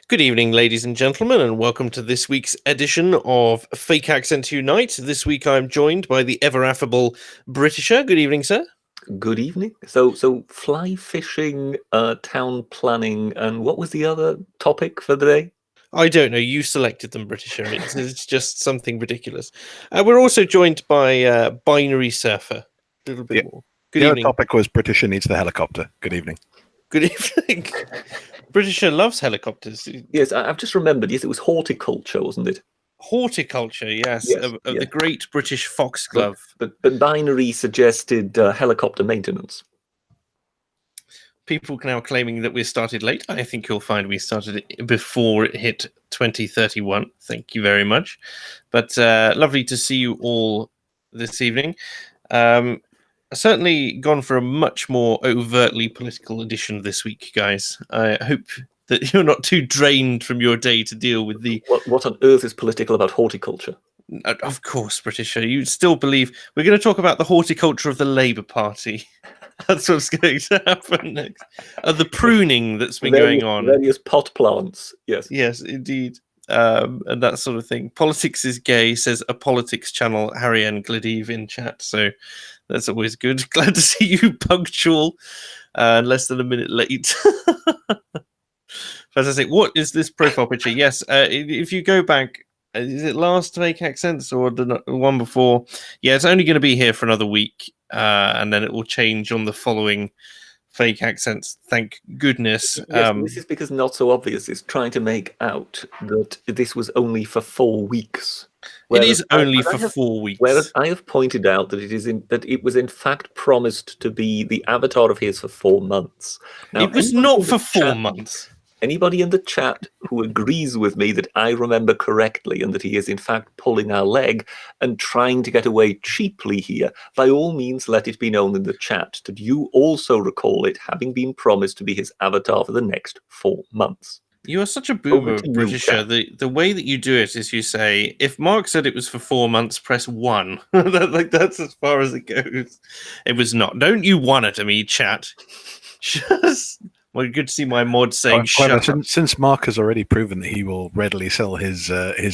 Good evening, ladies and gentlemen, and welcome to this week's edition of Fake Accent Unite. This week I'm joined by the ever affable Britisher. Good evening, sir. Good evening. So fly fishing, town planning, and what was the other topic for the day? I don't know, you selected them, Britisher. It's just something ridiculous. We're also joined by Binary Surfer. A little bit Yeah. more. Good The other evening. topic was Britisher needs the helicopter. Good evening. Good evening. Britisher loves helicopters. Yes, I've just remembered. Yes, it was horticulture, wasn't it? Horticulture, yes, Yes, of yeah. the great British But, foxglove. but Binary suggested helicopter maintenance. People now claiming that we started late. I think you'll find we started it before it hit 2031. Thank you very much. But lovely to see you all this evening. Certainly gone for a much more overtly political edition this week, guys. I hope that you're not too drained from your day to deal with the... What on earth is political about horticulture? Of course, Britisher, you still believe... We're going to talk about the horticulture of the Labour Party. That's what's going to happen next. The pruning that's been going on. Various pot plants, yes. Yes, indeed. And that sort of thing. Politics is gay, says a politics channel, Harry N. Gladive in chat. So that's always good. Glad to see you punctual and less than a minute late. Fantastic. What is this profile picture? Yes, if you go back, is it last Fake Accents or the one before? Yeah, it's only going to be here for another week, and then it will change on the following Fake Accents. Thank goodness. Yes, this is because Not So Obvious is trying to make out that this was only for 4 weeks. It is only for 4 weeks. Whereas I have pointed out that it was in fact promised to be the avatar of his for 4 months. Now, it was not for 4 months. Anybody in the chat who agrees with me that I remember correctly and that he is in fact pulling our leg and trying to get away cheaply here, by all means let it be known in the chat that you also recall it having been promised to be his avatar for the next 4 months. You are such a boomer, Britisher. The way that you do it is you say, if Mark said it was for 4 months, press 1. That's as far as it goes. It was not. Don't you want it to me, chat? Just... Well, good to see my mod saying shut up. Since Mark has already proven that he will readily sell his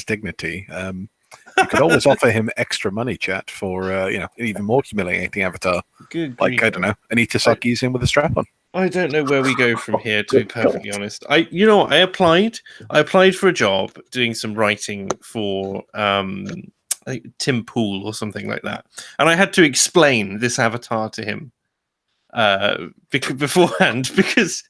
dignity, you could always offer him extra money, chat, for an even more humiliating avatar. Good like, I don't know, Anita Saki's in with a strap on. I don't know where we go from here, to be perfectly honest. I applied for a job doing some writing for Tim Pool or something like that, and I had to explain this avatar to him beforehand, because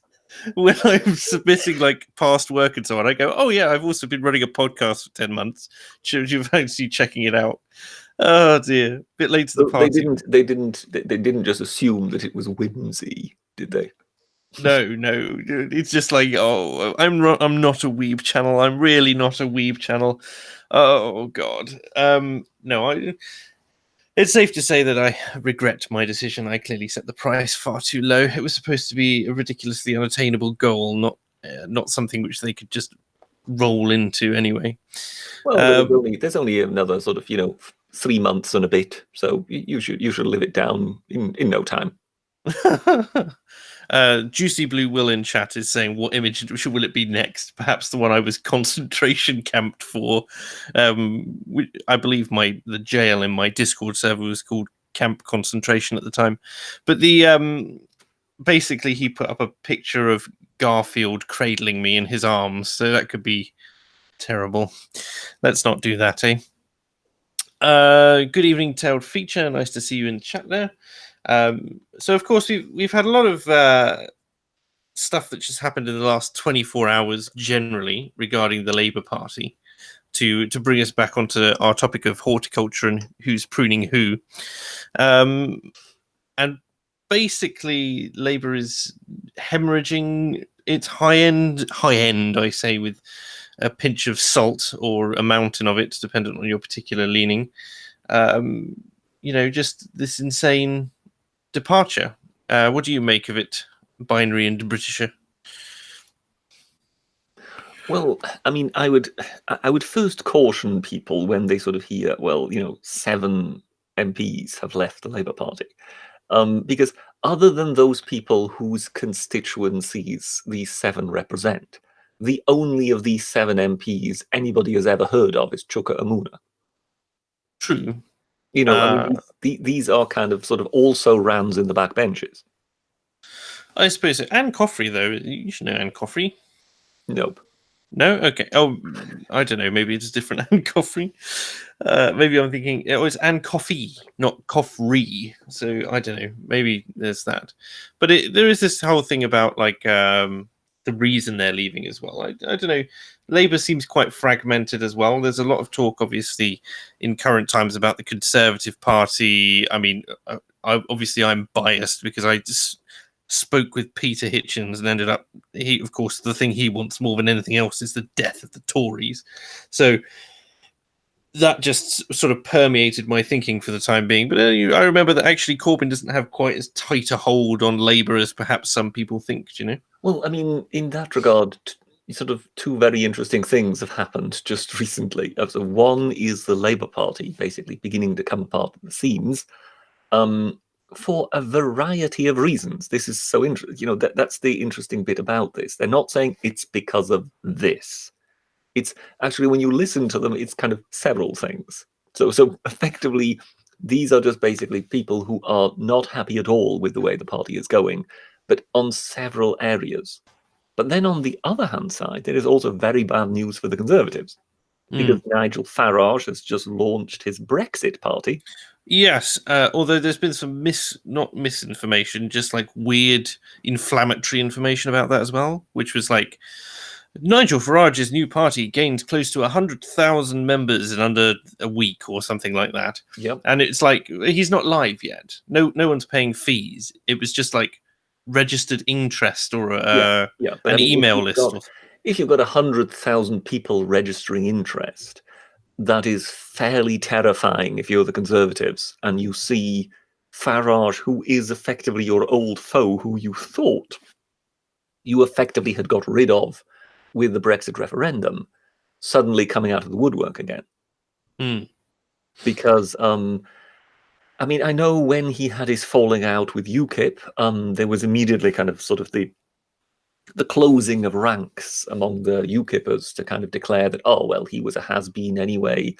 when I'm submitting like past work and so on, I go, "Oh yeah, I've also been running a podcast for 10 months. Should you fancy checking it out?" Oh dear, bit late to the party. They didn't just assume that it was whimsy, did they? No, it's just like, oh, I'm not a weeb channel. I'm really not a weeb channel. Oh god. No, it's safe to say that I regret my decision. I clearly set the price far too low. It was supposed to be a ridiculously unattainable goal, not something which they could just roll into anyway. Well, there's only another sort of 3 months and a bit, so you should live it down in no time. Juicy Blue Will in chat is saying, what image will it be next? Perhaps the one I was concentration camped for. I believe the jail in my Discord server was called Camp Concentration at the time. But basically he put up a picture of Garfield cradling me in his arms, so that could be terrible. Let's not do that, eh? Good evening, Tailed Feature. Nice to see you in chat there. So of course we've had a lot of stuff that just happened in the last 24 hours generally regarding the Labour Party to bring us back onto our topic of horticulture and who's pruning who. And basically Labour is hemorrhaging its high end, I say, with a pinch of salt or a mountain of it, dependent on your particular leaning. Just this insane departure. What do you make of it, Binary and Britisher? Well, I mean, I would first caution people when they sort of hear, 7 MPs have left the Labour Party, because other than those people whose constituencies these 7 represent, the only of these 7 MPs anybody has ever heard of is Chuka Umunna. True. You know, I mean, these are kind of sort of also rams in the back benches. I suppose so. Anne Coffrey, though, you should know Anne Coffrey. Nope. No? Okay. Oh, I don't know. Maybe it's a different Anne Coffrey. Maybe I'm thinking it was Anne Coffey, not Coffrey. So I don't know. Maybe there's that. But there is this whole thing about like the reason they're leaving as well. I don't know. Labour seems quite fragmented as well. There's a lot of talk, obviously, in current times about the Conservative Party. I mean, I'm biased because I just spoke with Peter Hitchens and ended up, of course, the thing he wants more than anything else is the death of the Tories. So that just sort of permeated my thinking for the time being. But I remember that actually Corbyn doesn't have quite as tight a hold on Labour as perhaps some people think, you know? Well, I mean, in that regard, sort of 2 very interesting things have happened just recently. So one is the Labour Party basically beginning to come apart at the seams. For a variety of reasons. This is so interesting. You know, that's the interesting bit about this. They're not saying it's because of this. It's actually, when you listen to them, it's kind of several things. So effectively, these are just basically people who are not happy at all with the way the party is going, but on several areas. But then on the other hand side, there is also very bad news for the Conservatives, because Nigel Farage has just launched his Brexit party. Yes, although there's been some not misinformation, just like weird inflammatory information about that as well, which was like Nigel Farage's new party gained close to 100,000 members in under a week or something like that. Yep. And it's like, he's not live yet. No one's paying fees. It was just like registered interest or an email list. If you've got 100,000 people registering interest, that is fairly terrifying if you're the Conservatives and you see Farage, who is effectively your old foe, who you thought you effectively had got rid of with the Brexit referendum, suddenly coming out of the woodwork again. Because, I mean, I know when he had his falling out with UKIP, there was immediately kind of sort of the closing of ranks among the UKIPers to kind of declare that, oh, well, he was a has-been anyway.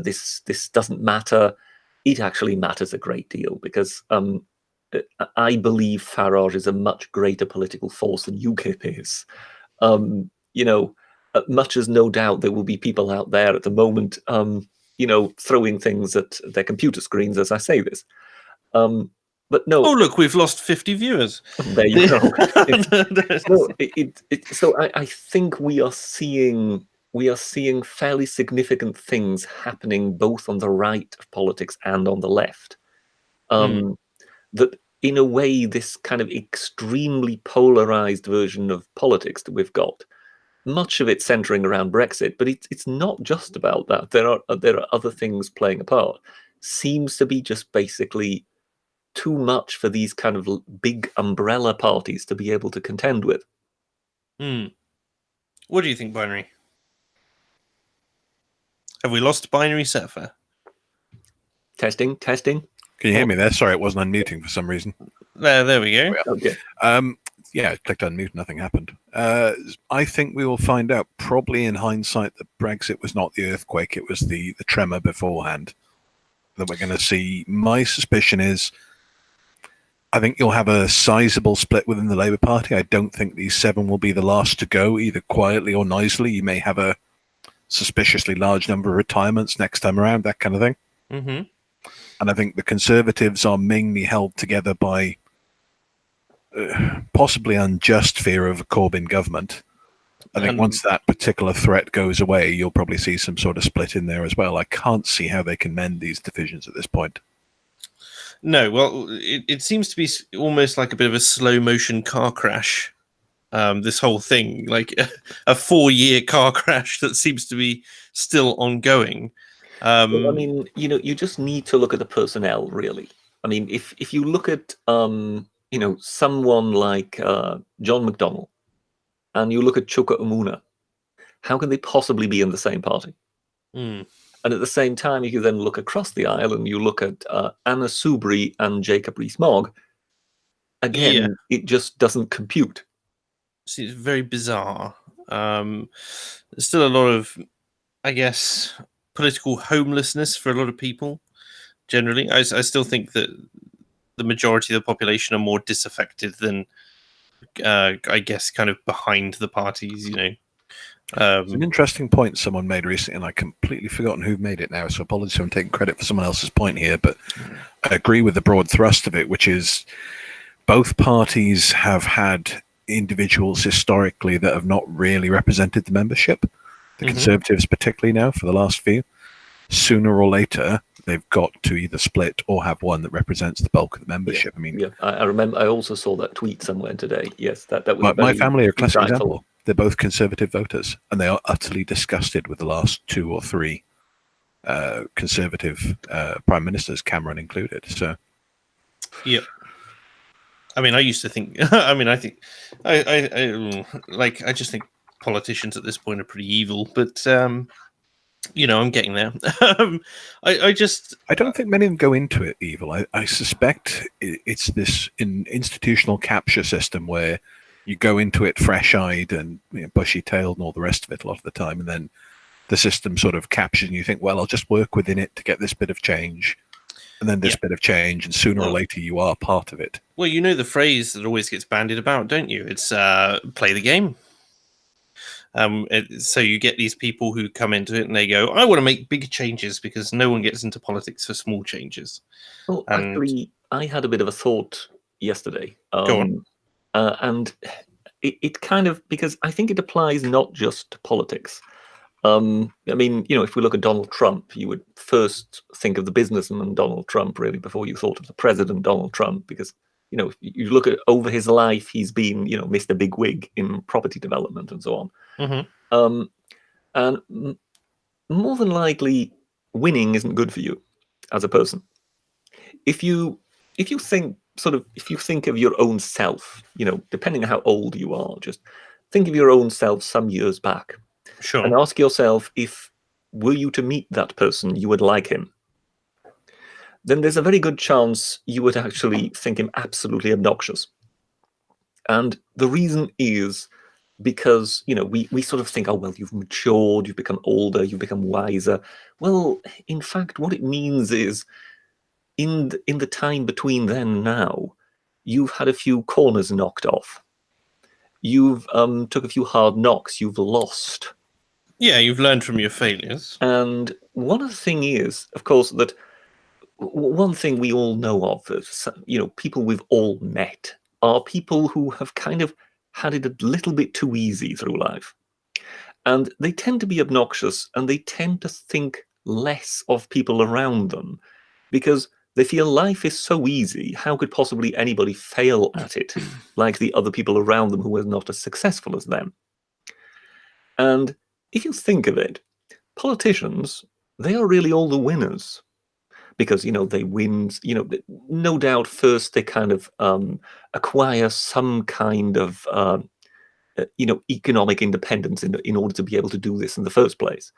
This doesn't matter. It actually matters a great deal because I believe Farage is a much greater political force than UKIP is. You know, much as no doubt there will be people out there at the moment, you know, throwing things at their computer screens as I say this. But no. Oh, look, we've lost 50 viewers. There you go. So I think we are seeing fairly significant things happening both on the right of politics and on the left. That in a way, this kind of extremely polarized version of politics that we've got, much of it centering around Brexit, but it's not just about that. There are other things playing a part. Seems to be just basically too much for these kind of big umbrella parties to be able to contend with. What do you think, Binary? Have we lost Binary Surfer? Testing. Can you hear me there? Sorry, it wasn't unmuting for some reason. There we go. Okay. Yeah, I clicked unmute, nothing happened. I think we will find out probably in hindsight that Brexit was not the earthquake, it was the tremor beforehand that we're going to see. My suspicion is I think you'll have a sizable split within the Labour Party. I don't think these 7 will be the last to go, either quietly or noisily. You may have a suspiciously large number of retirements next time around, that kind of thing. And I think the Conservatives are mainly held together by possibly unjust fear of a Corbyn government. I think once that particular threat goes away, you'll probably see some sort of split in there as well. I can't see how they can mend these divisions at this point. No, well, it seems to be almost like a bit of a slow motion car crash. This whole thing, like a 4-year car crash that seems to be still ongoing. Well, I mean, you know, you just need to look at the personnel, really. I mean, if you look at, you know, someone like John McDonnell, and you look at Chuka Umunna, how can they possibly be in the same party? And at the same time, you can then look across the aisle and you look at Anna Soubry and Jacob Rees-Mogg. Again, it just doesn't compute. It's very bizarre. There's still a lot of, I guess, political homelessness for a lot of people. Generally, I still think that the majority of the population are more disaffected than, I guess, kind of behind the parties. It's an interesting point someone made recently, and I completely forgotten who made it now, so apologies if I'm taking credit for someone else's point here, but I agree with the broad thrust of it, which is both parties have had individuals historically that have not really represented the membership. The Conservatives particularly now for the last few. Sooner or later, they've got to either split or have one that represents the bulk of the membership. I remember. I also saw that tweet somewhere today. Yes, that was my family are a classic insightful example. They're both Conservative voters, and they are utterly disgusted with the last 2 or 3 Conservative prime ministers, Cameron included. So, yeah. I mean, I used to think. I mean, I think, I just think politicians at this point are pretty evil. But I'm getting there. I don't think many of them go into it evil. I suspect it's this institutional capture system where you go into it fresh-eyed and bushy-tailed and all the rest of it a lot of the time, and then the system sort of captures and you think, well, I'll just work within it to get this bit of change, and then this bit of change, and sooner or later you are part of it. Well, you know the phrase that always gets bandied about, don't you? It's play the game. So you get these people who come into it and they go, I want to make big changes, because no one gets into politics for small changes. Well, actually, I had a bit of a thought yesterday. Go on. And it kind of, because I think it applies not just to politics. I mean, if we look at Donald Trump, you would first think of the businessman Donald Trump, really, before you thought of the president Donald Trump, because, if you look at over his life, he's been, Mr. Big Wig in property development and so on. And more than likely, winning isn't good for you as a person. If you think of your own self, depending on how old you are, just think of your own self some years back. Sure. And ask yourself, if were you to meet that person, you would like him. Then there's a very good chance you would actually think him absolutely obnoxious. And the reason is because, we sort of think, oh, well, you've matured, you've become older, you've become wiser. Well, in fact, what it means is in the time between then and now, you've had a few corners knocked off. You've took a few hard knocks, you've lost. Yeah, you've learned from your failures. And one of the things is, of course, that one thing we all know of, people we've all met, are people who have kind of had it a little bit too easy through life. And they tend to be obnoxious, and they tend to think less of people around them, because they feel life is so easy. How could possibly anybody fail at it like the other people around them who are not as successful as them? And if you think of it, politicians, they are really all the winners, because, they win, no doubt first they kind of acquire some kind of, economic independence in order to be able to do this in the first place.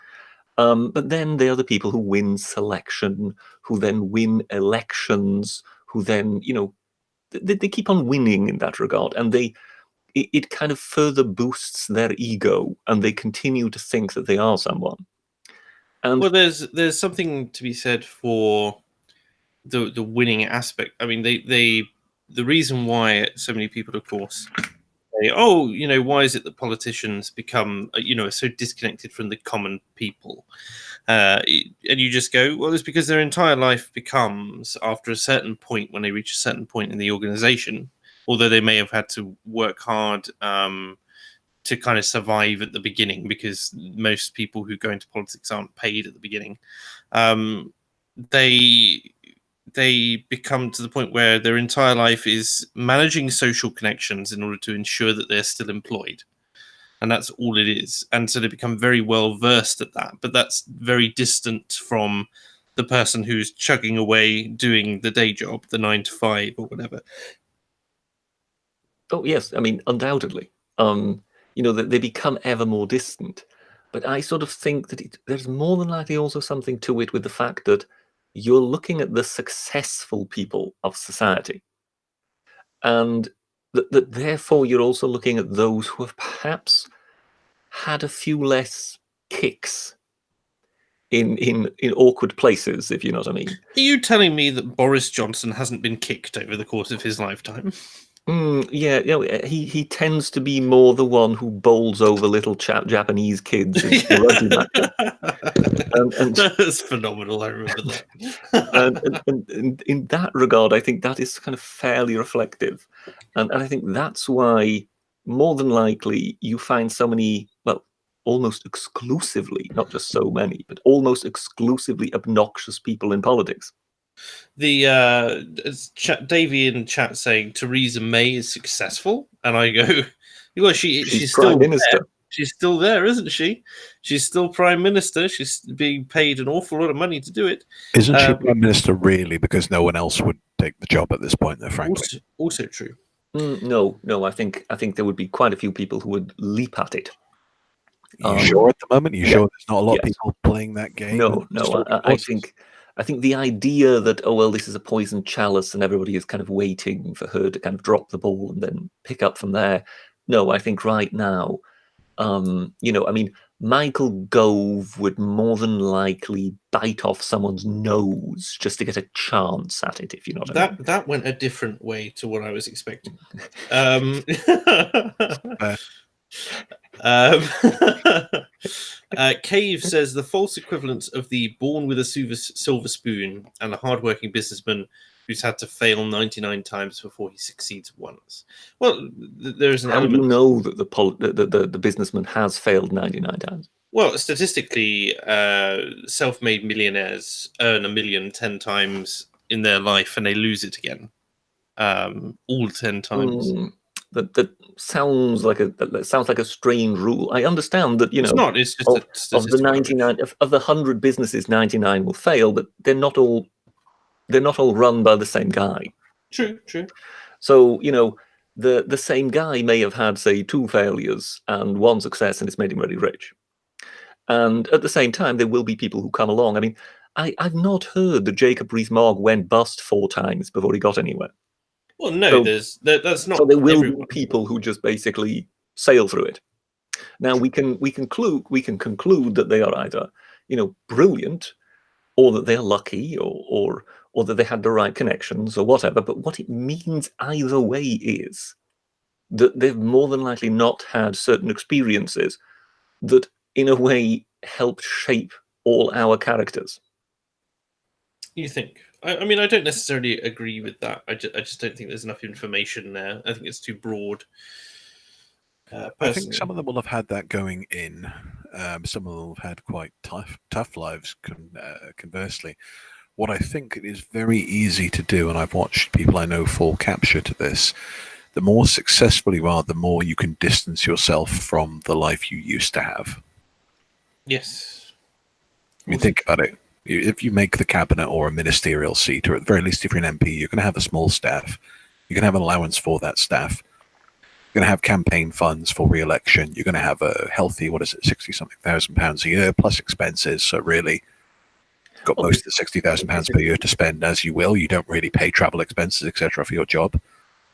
But then they are the people who win selection, who then win elections, who then, they keep on winning in that regard. And it kind of further boosts their ego, and they continue to think that they are someone. And well, there's something to be said for the winning aspect. I mean, the reason why so many people, of course, say, oh, why is it that politicians become, so disconnected from the common people? And you just go, well, it's because their entire life becomes, after a certain point, when they reach a certain point in the organization, although they may have had to work hard to kind of survive at the beginning, because most people who go into politics aren't paid at the beginning, they become to the point where their entire life is managing social connections in order to ensure that they're still employed. And that's all it is. And so they become very well versed at that. But that's very distant from the person who's chugging away doing the day job, the 9 to 5 or whatever. Oh, yes. I mean, undoubtedly. They become ever more distant. But I sort of think that there's more than likely also something to it with the fact that you're looking at the successful people of society. And that therefore you're also looking at those who have perhaps had a few less kicks in awkward places, if you know what I mean. Are you telling me that Boris Johnson hasn't been kicked over the course of his lifetime? Yeah, he tends to be more the one who bowls over little Japanese kids in rugby matches. And that's phenomenal. I remember that. and in that regard, I think that is kind of fairly reflective, and I think that's why more than likely you find so many, well, almost exclusively, not just so many, but almost exclusively obnoxious people in politics. The Davey in chat saying Theresa May is successful, and I go, well, she's Prime still Minister. there. She's still there, isn't she? She's still Prime Minister. She's being paid an awful lot of money to do it. Isn't she Prime Minister really? Because no one else would take the job at this point, though, frankly. Also true. No. I think there would be quite a few people who would leap at it. Are you sure at the moment? Are you sure there's not a lot yes. of people playing that game? No. I think the idea that, oh well, this is a poisoned chalice and everybody is kind of waiting for her to kind of drop the ball and then pick up from there. No, I think right now, Michael Gove would more than likely bite off someone's nose just to get a chance at it, if you know what I mean. That went a different way to what I was expecting. Cave says the false equivalence of the born with a silver spoon and the hardworking businessman who's had to fail 99 times before he succeeds once. Well, there's an element. How do you know that the businessman has failed 99 times? Well, statistically, self-made millionaires earn $1 million 10 times in their life and they lose it again, all 10 times. That sounds like a strange rule. I understand that it's not. It's just of the 99 of the 100 businesses, 99 will fail, but they're not all run by the same guy. True. So the same guy may have had, say, 2 failures and 1 success, and it's made him really rich. And at the same time, there will be people who come along. I mean, I've not heard that Jacob Rees-Mogg went bust 4 times before he got anywhere. Well, no, that's not. So there will be people who just basically sail through it. Now we can conclude that they are either brilliant, or that they're lucky, or that they had the right connections or whatever. But what it means either way is that they've more than likely not had certain experiences that, in a way, helped shape all our characters. You think? I mean, I don't necessarily agree with that. I just don't think there's enough information there. I think it's too broad. I think some of them will have had that going in. Some of them have had quite tough lives, conversely. What I think is very easy to do, and I've watched people I know fall capture to this, the more successful you are, the more you can distance yourself from the life you used to have. Yes. I mean, think about it. If you make the cabinet or a ministerial seat, or at the very least if you're an MP, you're going to have a small staff. You're going to have an allowance for that staff. You're going to have campaign funds for re-election. You're going to have a healthy, £60-something thousand a year plus expenses. So really, got most of the £60,000 per year to spend as you will. You don't really pay travel expenses, etc., for your job.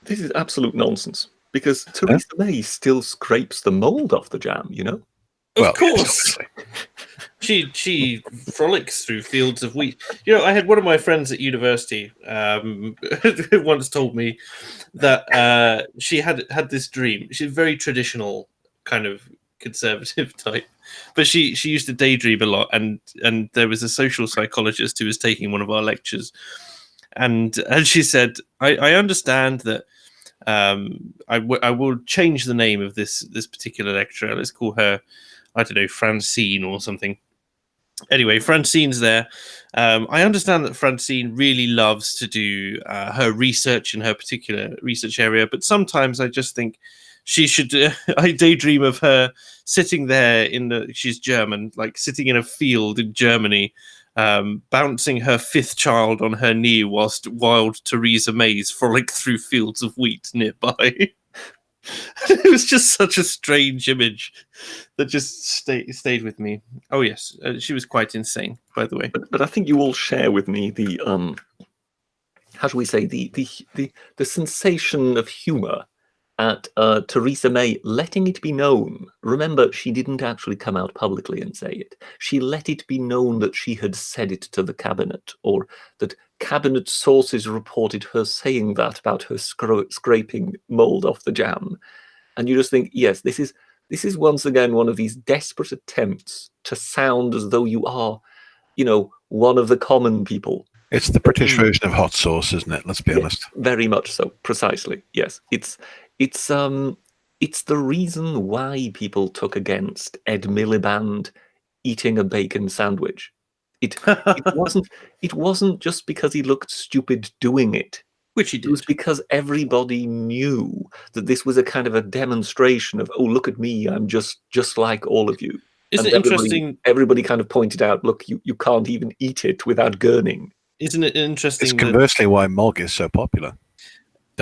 This is absolute nonsense, because Theresa May still scrapes the mold off the jam, Of course. She frolics through fields of wheat. I had one of my friends at university who once told me that she had this dream. She's a very traditional kind of conservative type, but she used to daydream a lot. And there was a social psychologist who was taking one of our lectures, and she said, "I understand that." I will change the name of this particular lecturer. Let's call her, I don't know, Francine or something. Anyway, Francine's there. I understand that Francine really loves to do her research in her particular research area, but sometimes I just think she should. I daydream of her sitting there she's German, like sitting in a field in Germany, bouncing her 5th child on her knee whilst wild Theresa May's frolic through fields of wheat nearby. It was just such a strange image that just stayed with me. Oh yes, she was quite insane, by the way. But I think you all share with me the how shall we say, the sensation of humor at Theresa May letting it be known. Remember, she didn't actually come out publicly and say it. She let it be known that she had said it to the cabinet, or that cabinet sources reported her saying that about her scraping mold off the jam. And you just think, yes, this is once again one of these desperate attempts to sound as though you are, one of the common people. It's the British version of hot sauce, isn't it? Let's be honest. Very much so. Precisely. Yes. It's the reason why people took against Ed Miliband eating a bacon sandwich. It wasn't just because he looked stupid doing it. Which he did. It was because everybody knew that this was a kind of a demonstration of, oh, look at me, I'm just like all of you. Isn't it interesting? Everybody kind of pointed out, look, you can't even eat it without gurning. Isn't it interesting? It's conversely why Mog is so popular.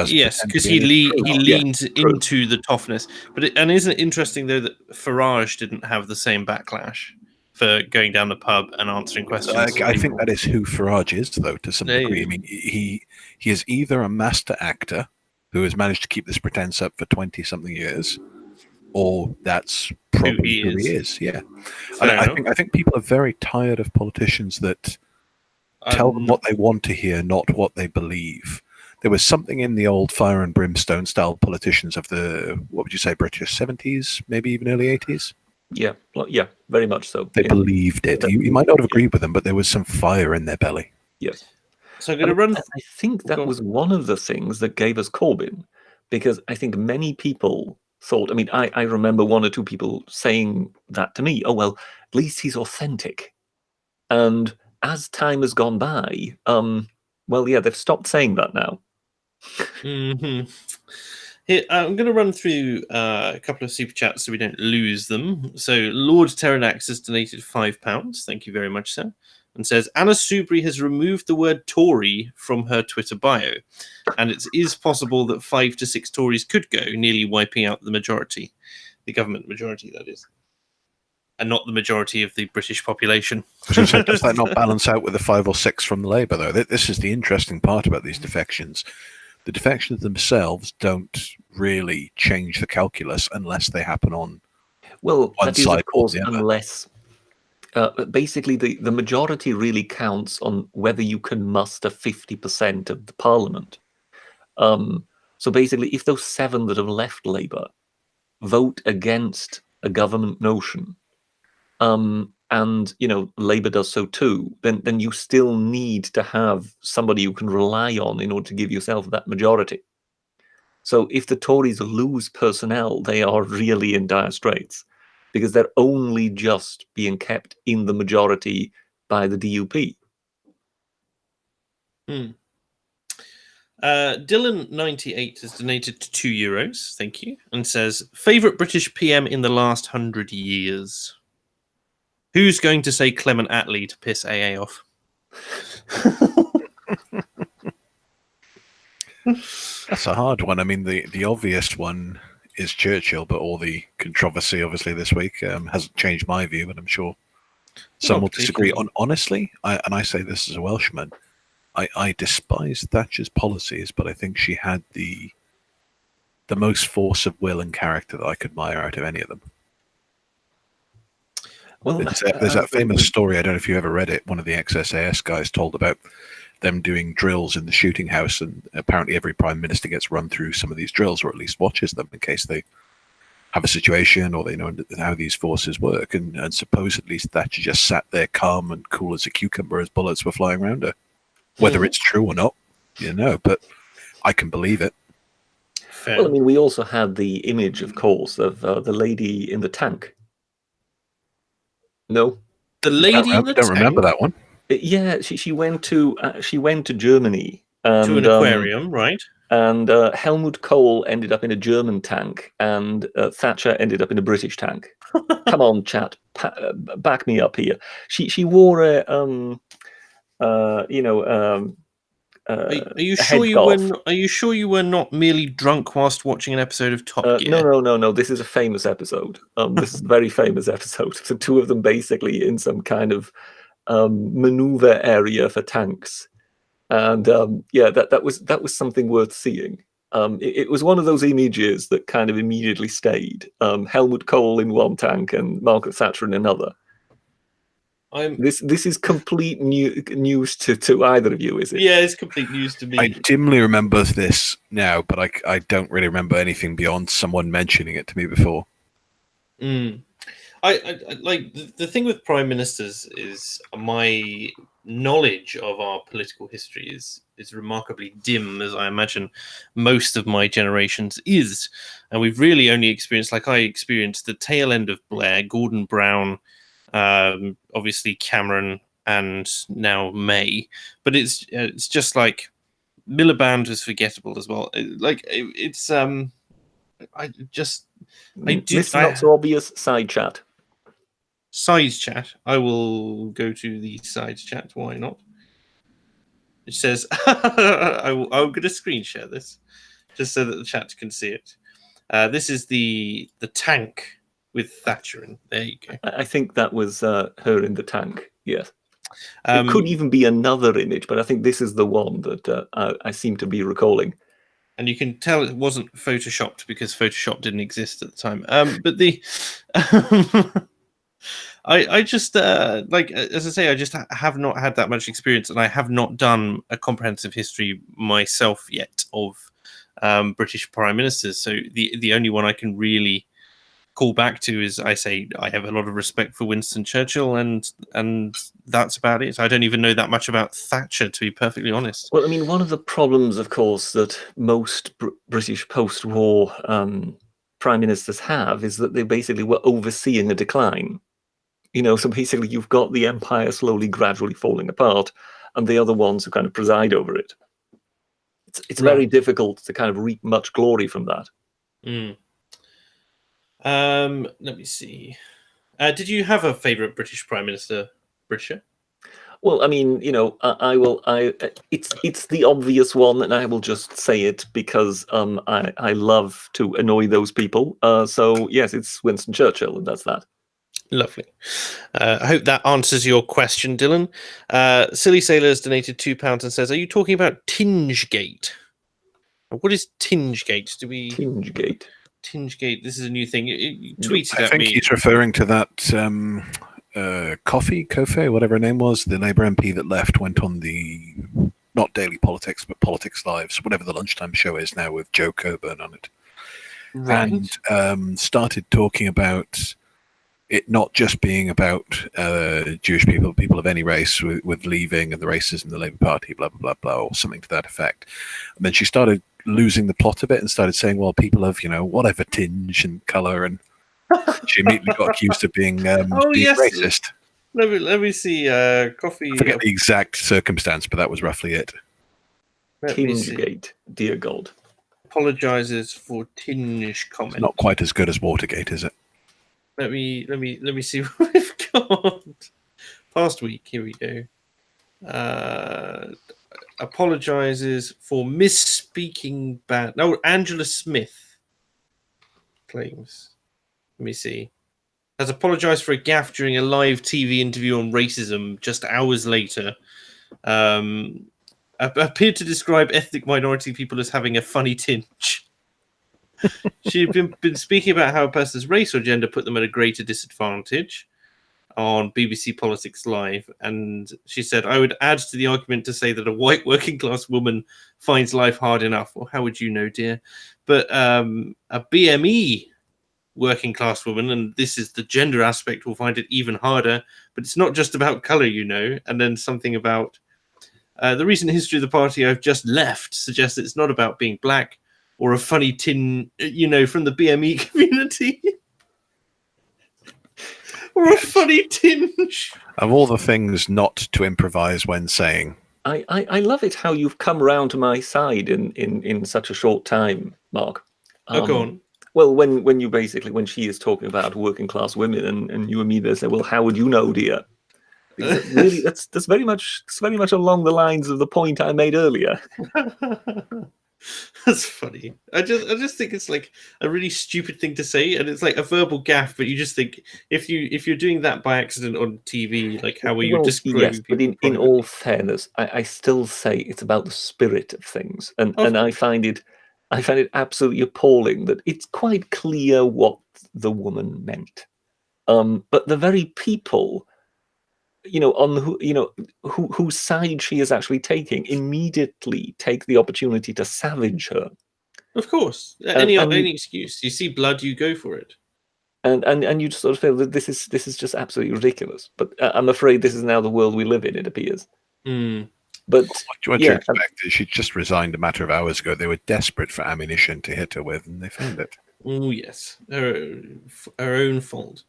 Yes, because he leans into the toughness. And isn't it interesting though that Farage didn't have the same backlash for going down the pub and answering questions? I think that is who Farage is, though, to some degree. I mean, he is either a master actor who has managed to keep this pretense up for 20-something years, or that's probably who he is. Yeah, I think people are very tired of politicians that tell them what they want to hear, not what they believe. There was something in the old fire and brimstone style politicians of the, what would you say, British 70s, maybe even early 80s? Yeah, very much so. They believed it. You might not have agreed with them, but there was some fire in their belly. Yes. So I'm going to run. I think that was one of the things that gave us Corbyn, because I think many people thought, I mean, I remember one or two people saying that to me, oh, well, at least he's authentic. And as time has gone by, they've stopped saying that now. Mm-hmm. Here, I'm going to run through a couple of super chats so we don't lose them. So Lord Terranax has donated £5. Thank you very much, sir. And says, Anna Soubry has removed the word Tory from her Twitter bio. And it is possible that 5 to 6 Tories could go, nearly wiping out the majority. The government majority, that is. And not the majority of the British population. Does that not balance out with the 5 or 6 from Labour, though? This is the interesting part about these defections. The defections themselves don't really change the calculus unless they happen on one that is, side of course, or the other. unless basically the majority really counts on whether you can muster 50% of the parliament. So basically, if those 7 that have left Labour vote against a government notion, and Labour does so too, then you still need to have somebody you can rely on in order to give yourself that majority. So if the Tories lose personnel, they are really in dire straits, because they're only just being kept in the majority by the DUP. Dylan98 has donated €2, thank you, and says, favourite British PM in the last 100 years? Who's going to say Clement Attlee to piss AA off? That's a hard one. I mean, the obvious one is Churchill, but all the controversy, obviously, this week hasn't changed my view, and I'm sure some will disagree. Honestly, I say this as a Welshman, I despise Thatcher's policies, but I think she had the most force of will and character that I could admire out of any of them. Well, there's that famous story, I don't know if you ever read it, one of the ex-SAS guys told about them doing drills in the shooting house, and apparently every prime minister gets run through some of these drills, or at least watches them in case they have a situation or they know how these forces work, and supposedly Thatcher just sat there calm and cool as a cucumber as bullets were flying around her. Whether it's true or not, but I can believe it. Fair. Well, I mean, we also had the image, of course, of the lady in the tank. No, the lady in the tank. Don't remember that one. Yeah, she went to Germany and, to an aquarium, right? And Helmut Kohl ended up in a German tank, and Thatcher ended up in a British tank. Come on, chat, back me up here. She wore a Are you sure you were not merely drunk whilst watching an episode of Top Gear? No. This is a famous episode. This is a very famous episode. The two of them basically in some kind of maneuver area for tanks, and that was something worth seeing. It was one of those images that kind of immediately stayed. Helmut Kohl in one tank and Margaret Thatcher in another. This is complete news to either of you, is it? Yeah, it's complete news to me. I dimly remember this now, but I don't really remember anything beyond someone mentioning it to me before. I like the thing with prime ministers is my knowledge of our political history is remarkably dim, as I imagine most of my generation's is, and we've really only experienced, like I experienced, the tail end of Blair, Gordon Brown, obviously Cameron, and now May. But it's just like Miliband was forgettable as well. I do. Mr. Not So Obvious side chat. Sides chat. I will go to the sides chat. Why not? It says I'm going to screen share this just so that the chat can see it. This is the tank with Thatcher in. There you go. I think that was her in the tank. Yes. It could even be another image, but I think this is the one that I seem to be recalling. And you can tell it wasn't photoshopped because Photoshop didn't exist at the time. But the I just like, as I say, I just have not had that much experience, and I have not done a comprehensive history myself yet of British prime ministers. So the only one I can really call back to is, I say, I have a lot of respect for Winston Churchill, and that's about it. I don't even know that much about Thatcher, to be perfectly honest. Well, I mean, one of the problems, of course, that most British post-war prime ministers have is that they basically were overseeing a decline. You know, so basically you've got the empire slowly, gradually falling apart, and they are the ones who kind of preside over it. It's Right. very difficult to kind of reap much glory from that. Let me see. Did you have a favourite British prime minister, Bridger? Well, I mean, you know, it's the obvious one, and I will just say it because I love to annoy those people. So yes, it's Winston Churchill, and that's that. Lovely. I hope that answers your question, Dylan. Silly Sailor has donated £2 and says, "Are you talking about Tingegate? What is Tingegate? Tingegate. Tingegate. This is a new thing. You tweeted I at think me. he's referring to that Kofi, whatever her name was, the Labour MP that left, went on the, not Daily Politics, but Politics Lives, whatever the lunchtime show is now, with Joe Coburn on it. Right. And started talking about it not just being about Jewish people of any race with leaving and the racism in the Labour Party, blah, blah, blah, blah, or something to that effect. And then she started losing the plot a bit and started saying, well, people have, you know, whatever tinge and colour, and she immediately got accused of being Yes. racist. Let me see. Coffee. I forget the exact circumstance, but that was roughly it. Tingegate, dear God. Apologizes for tinge comment. It's not quite as good as Watergate, is it? Let me see what we've got. Past week, here we go. Apologizes for misspeaking bad. No, Angela Smith claims. Let me see. Has apologized for a gaffe during a live TV interview on racism just hours later. Appeared to describe ethnic minority people as having a funny tinge. She'd been speaking about how a person's race or gender put them at a greater disadvantage on BBC Politics Live, and she said, "I would add to the argument to say that a white working class woman finds life hard enough." Well, how would you know, dear? But a BME working class woman, and this is the gender aspect, will find it even harder. But it's not just about color, you know. And then something about the recent history of the party I've just left suggests it's not about being black or a funny tin, you know, from the BME community. Or a funny tinge. Of all the things not to improvise when saying. I love it how you've come round to my side in such a short time, Mark. Go on. Well, when she is talking about working class women, and you and me there say, well, how would you know, dear? Because really, that's very much along the lines of the point I made earlier. That's funny. I just think it's like a really stupid thing to say, and it's like a verbal gaffe. But you just think if you're doing that by accident on TV, like how are you describing? Yes, but in all fairness, I still say it's about the spirit of things, and I find it I find it absolutely appalling that it's quite clear what the woman meant. But the very people, on whose side she is actually taking, immediately take the opportunity to savage her. Of course, And any excuse. You see blood, you go for it. And you just sort of feel that this is just absolutely ridiculous. But I'm afraid this is now the world we live in, it appears. Mm. But what you expect is she just resigned a matter of hours ago. They were desperate for ammunition to hit her with, and they found it. Oh yes, her own fault.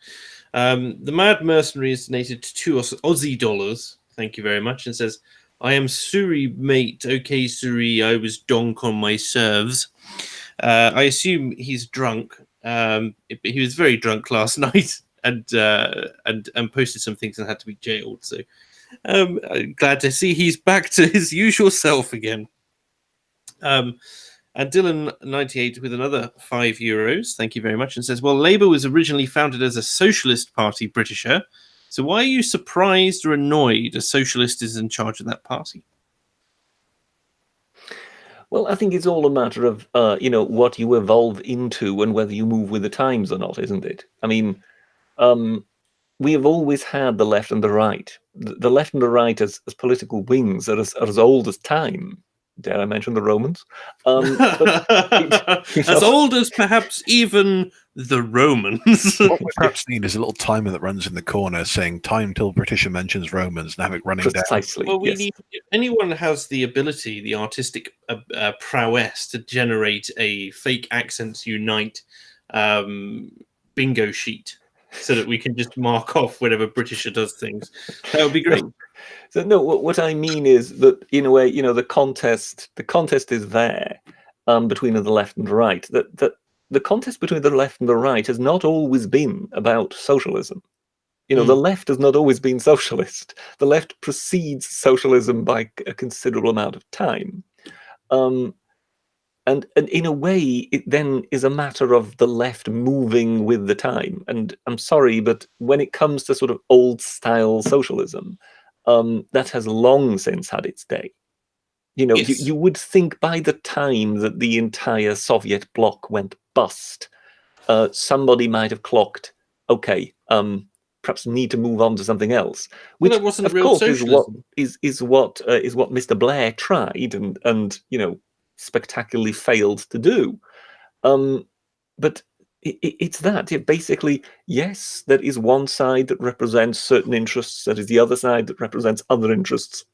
The mad mercenary is donated to Aussie dollars. Thank you very much, and says, "I am Suri, mate. Okay, Suri, I was donk on my serves." I assume he's drunk. He was very drunk last night, and posted some things and had to be jailed. So, I'm glad to see he's back to his usual self again. And Dylan98 with another €5. Thank you very much. And says, well, Labour was originally founded as a socialist party, Britisher. So why are you surprised or annoyed a socialist is in charge of that party? Well, I think it's all a matter of, what you evolve into and whether you move with the times or not, isn't it? I mean, we have always had the left and the right. The left and the right as political wings are as old as time. Dare I mention the Romans? As old as perhaps even the Romans. What we perhaps need is a little timer that runs in the corner saying "time till Britisher mentions Romans" and have it running Precisely, down. Well, we yes. need anyone has the ability, the artistic prowess to generate a fake accents unite bingo sheet, so that we can just mark off whenever Britisher does things. That would be great. So no, what I mean is that in a way, the contest is there between the left and the right. That the contest between the left and the right has not always been about socialism. The left has not always been socialist. The left precedes socialism by a considerable amount of time. And in a way, it then is a matter of the left moving with the time. And I'm sorry, but when it comes to sort of old-style socialism, that has long since had its day. Yes. You would think by the time that the entire Soviet bloc went bust, somebody might have clocked, okay, perhaps need to move on to something else. Which, well, that wasn't of real course, socialism. is what Mr. Blair tried and spectacularly failed to do. But it's that. Basically, yes, there is one side that represents certain interests, there is the other side that represents other interests.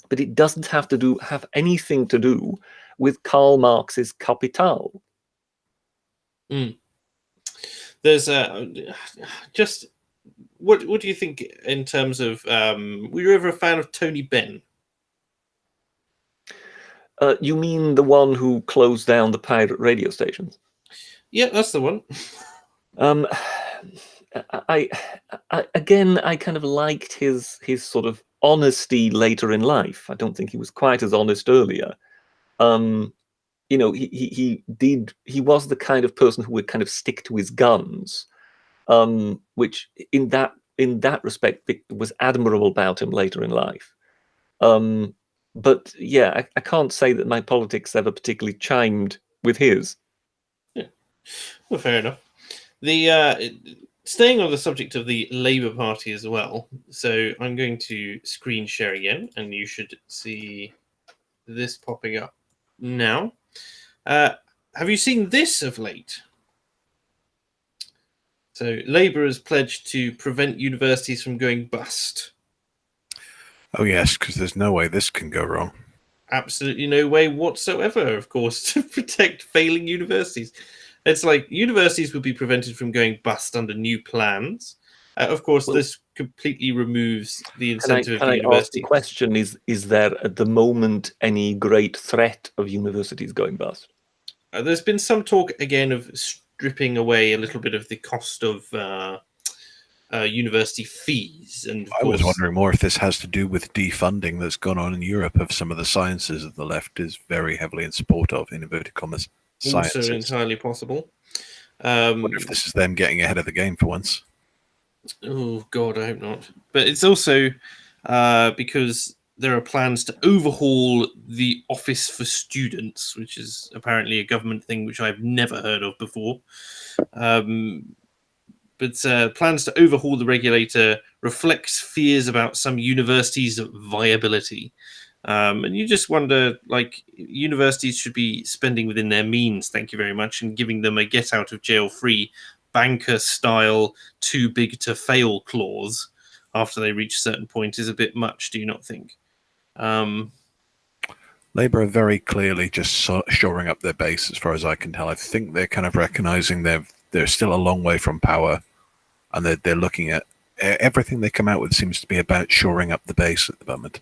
But it doesn't have anything to do with Karl Marx's Kapital. There's just what do you think in terms of were you ever a fan of Tony Benn? You mean the one who closed down the pirate radio stations? Yeah, that's the one. I kind of liked his sort of honesty later in life. I don't think he was quite as honest earlier. He was the kind of person who would kind of stick to his guns, which in that respect was admirable about him later in life. But yeah, I can't say that my politics ever particularly chimed with his. Yeah, well, fair enough. The staying on the subject of the Labour Party as well. So I'm going to screen share again, and you should see this popping up now. Have you seen this of late? So Labour has pledged to prevent universities from going bust. Oh yes, because there's no way this can go wrong. Absolutely no way whatsoever, of course, to protect failing universities. It's like universities would be prevented from going bust under new plans. Of course, this completely removes the incentive of the university. Ask the question, is there at the moment any great threat of universities going bust? There's been some talk again of stripping away a little bit of the cost of university fees. And I was wondering more if this has to do with defunding that's gone on in Europe of some of the sciences that the left is very heavily in support of, in inverted commas. Sciences. Also entirely possible. I wonder if this is them getting ahead of the game for once. Oh God, I hope not. But it's also because there are plans to overhaul the Office for Students, which is apparently a government thing which I've never heard of before. But plans to overhaul the regulator reflects fears about some universities' viability. And you just wonder, like, universities should be spending within their means, thank you very much, and giving them a get out of jail free banker style too big to fail clause after they reach a certain point is a bit much, do you not think? Labour are very clearly just shoring up their base, as far as I can tell. I think they're kind of recognising they're still a long way from power, and they're looking at everything they come out with seems to be about shoring up the base at the moment.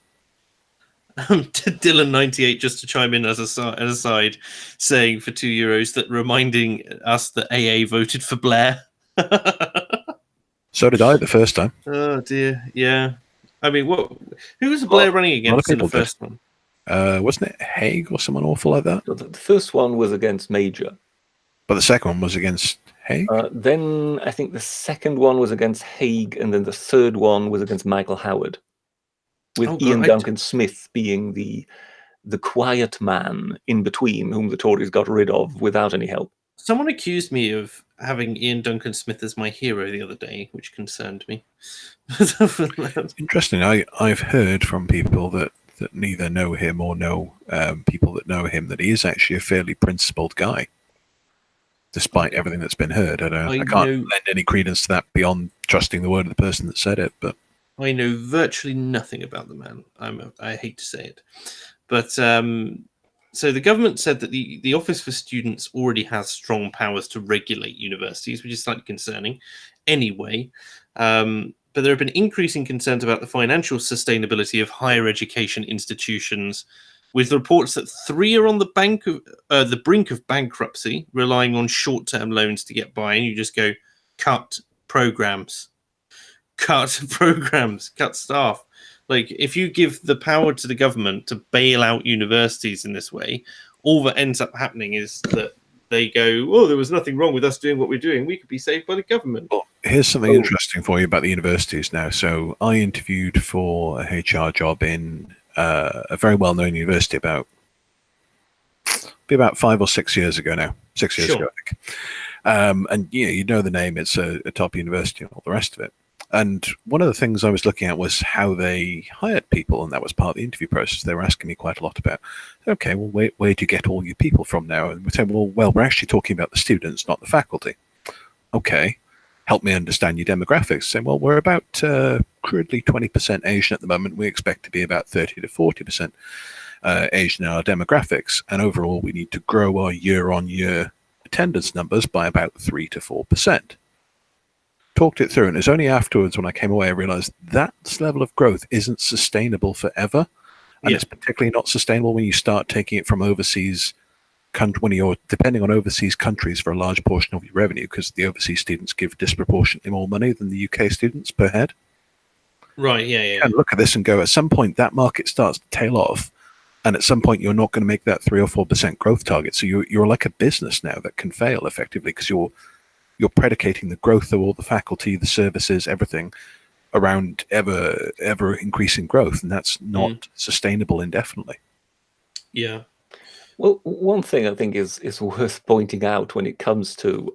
Dylan98 just to chime in as an aside, saying for €2 that reminding us that AA voted for Blair. So did I the first time. Oh dear, yeah. I mean, who was Blair running against in the first one? Wasn't it Haig or someone awful like that? The first one was against Major. But the second one was against Haig? Then I think the second one was against Haig, and then the third one was against Michael Howard, with Ian Duncan Smith being the quiet man in between, whom the Tories got rid of without any help. Someone accused me of having Ian Duncan Smith as my hero the other day, which concerned me. Interesting. I've heard from people that neither know him or know people that know him that he is actually a fairly principled guy, despite everything that's been heard. I can't lend any credence to that beyond trusting the word of the person that said it. But I know virtually nothing about the man. I hate to say it, but so the government said that the Office for Students already has strong powers to regulate universities, which is slightly concerning anyway. But there have been increasing concerns about the financial sustainability of higher education institutions, with reports that 3 are on the brink of bankruptcy, relying on short-term loans to get by. And you just go, cut programs, cut staff. Like, if you give the power to the government to bail out universities in this way, all that ends up happening is that they go, oh, there was nothing wrong with us doing what we're doing. We could be saved by the government. Well, here's something interesting for you about the universities now. So I interviewed for a HR job in a very well-known university about 5 or 6 years ago now. 6 years ago, I think. And you know the name. It's a top university and all the rest of it. And one of the things I was looking at was how they hired people, and that was part of the interview process. They were asking me quite a lot about, okay, well, where do you get all your people from now? And we said, well, we're actually talking about the students, not the faculty. Okay, help me understand your demographics. Saying, well, we're about crudely 20% Asian at the moment. We expect to be about 30 to 40% Asian in our demographics. And overall, we need to grow our year-on-year attendance numbers by about 3 to 4%. Talked it through, and it was only afterwards when I came away I realized that level of growth isn't sustainable forever, and it's particularly not sustainable when you start taking it from overseas when you're depending on overseas countries for a large portion of your revenue, because the overseas students give disproportionately more money than the UK students per head. Right, yeah. And look at this and go, at some point that market starts to tail off, and at some point you're not going to make that 3 or 4% growth target. So you're like a business now that can fail effectively, because you're predicating the growth of all the faculty, the services, everything around ever increasing growth, and that's not sustainable indefinitely. Yeah. Well, one thing I think is worth pointing out when it comes to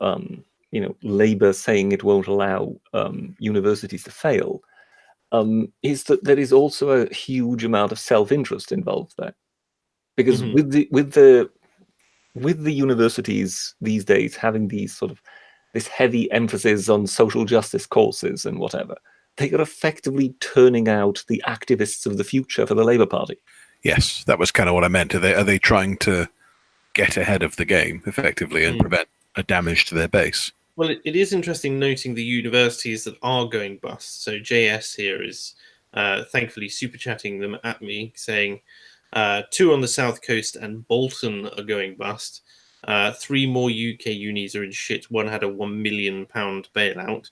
Labour saying it won't allow universities to fail, is that there is also a huge amount of self-interest involved there, because with the universities these days having these sort of this heavy emphasis on social justice courses and whatever, they are effectively turning out the activists of the future for the Labour Party. Yes, that was kind of what I meant. Are they trying to get ahead of the game effectively and prevent a damage to their base? Well, it is interesting noting the universities that are going bust. So JS here is thankfully super chatting them at me, saying 2 on the South Coast and Bolton are going bust. 3 more UK unis are in shit. One had a £1 million bailout.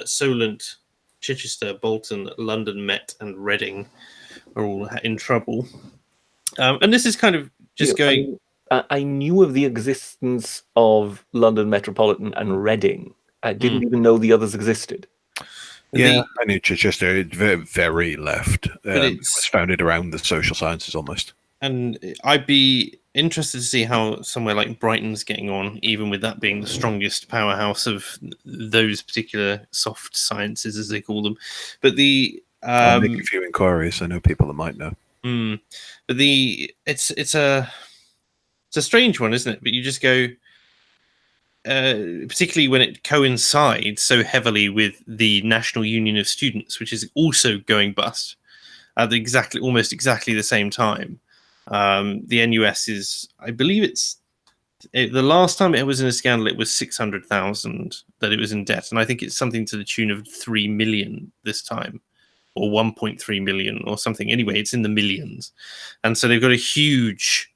Solent, Chichester, Bolton, London Met, and Reading are all in trouble. And this is kind of just going. I knew of the existence of London Metropolitan and Reading. I didn't even know the others existed. Yeah, and it's just very, very left. But It was founded around the social sciences almost. and I'd be interested to see how somewhere like Brighton's getting on, even with that being the strongest powerhouse of those particular soft sciences, as they call them. But I'll make a few inquiries. I know people that might know. but it's a strange one, isn't it? But you just go, particularly when it coincides so heavily with the National Union of Students, which is also going bust at almost exactly the same time. The NUS is, I believe the last time it was in a scandal, it was 600,000 that it was in debt, and I think it's something to the tune of 3 million this time, or 1.3 million or something. Anyway, it's in the millions, and so they've got a huge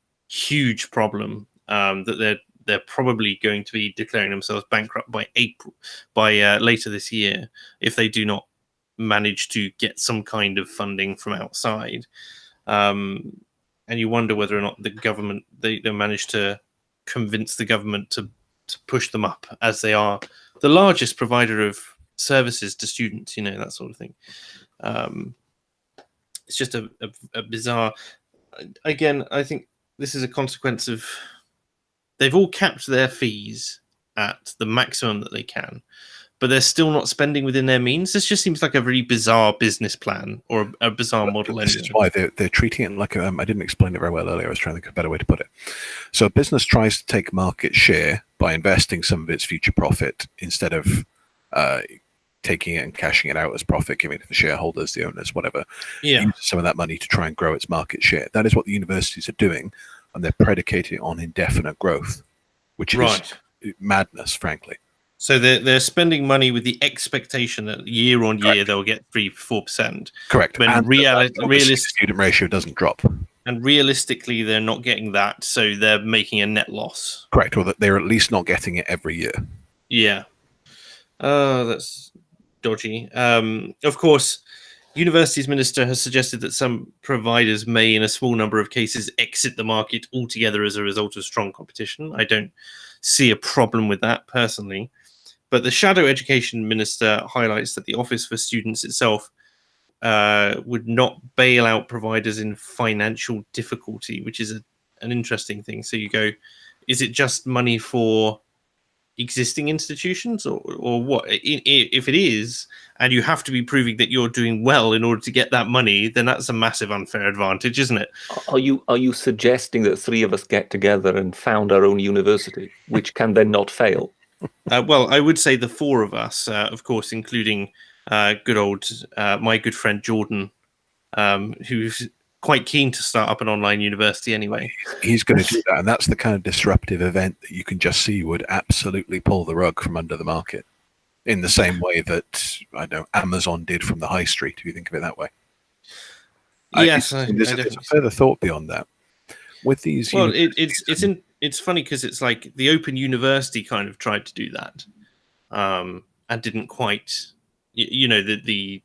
problem that they're probably going to be declaring themselves bankrupt by later this year, if they do not manage to get some kind of funding from outside. And you wonder whether or not the government they manage to convince the government to push them up, as they are the largest provider of services to students, that sort of thing. It's just a bizarre. Again, I think this is a consequence of they've all capped their fees at the maximum that they can, but they're still not spending within their means. This just seems like a really bizarre business plan, or a bizarre model. This is why they're treating it like I didn't explain it very well earlier. I was trying to think of a better way to put it. So a business tries to take market share by investing some of its future profit instead of taking it and cashing it out as profit, giving it to the shareholders, the owners, whatever. Yeah. Use some of that money to try and grow its market share. That is what the universities are doing, and they're predicating it on indefinite growth, which is madness, frankly. So they're spending money with the expectation that year on year they'll get 3-4%. Correct. When the student ratio doesn't drop. And realistically, they're not getting that, so they're making a net loss. Correct, or that they're at least not getting it every year. Yeah. That's dodgy. Of course, Universities Minister has suggested that some providers may, in a small number of cases, exit the market altogether as a result of strong competition. I don't see a problem with that personally. But the Shadow Education Minister highlights that the Office for Students itself would not bail out providers in financial difficulty, which is an interesting thing. So you go, is it just money for existing institutions, or what? If it is, and you have to be proving that you're doing well in order to get that money, then that's a massive unfair advantage, isn't it? Are you suggesting that three of us get together and found our own university, which can then not fail? Well, I would say the four of us, of course, including my good friend Jordan, who's quite keen to start up an online university anyway. He's going to do that, and that's the kind of disruptive event that you can just see would absolutely pull the rug from under the market, in the same way that Amazon did from the high street, if you think of it that way. Yes, there's a further thought beyond that. With these, well, it's funny because it's like the Open University kind of tried to do that, and didn't quite. The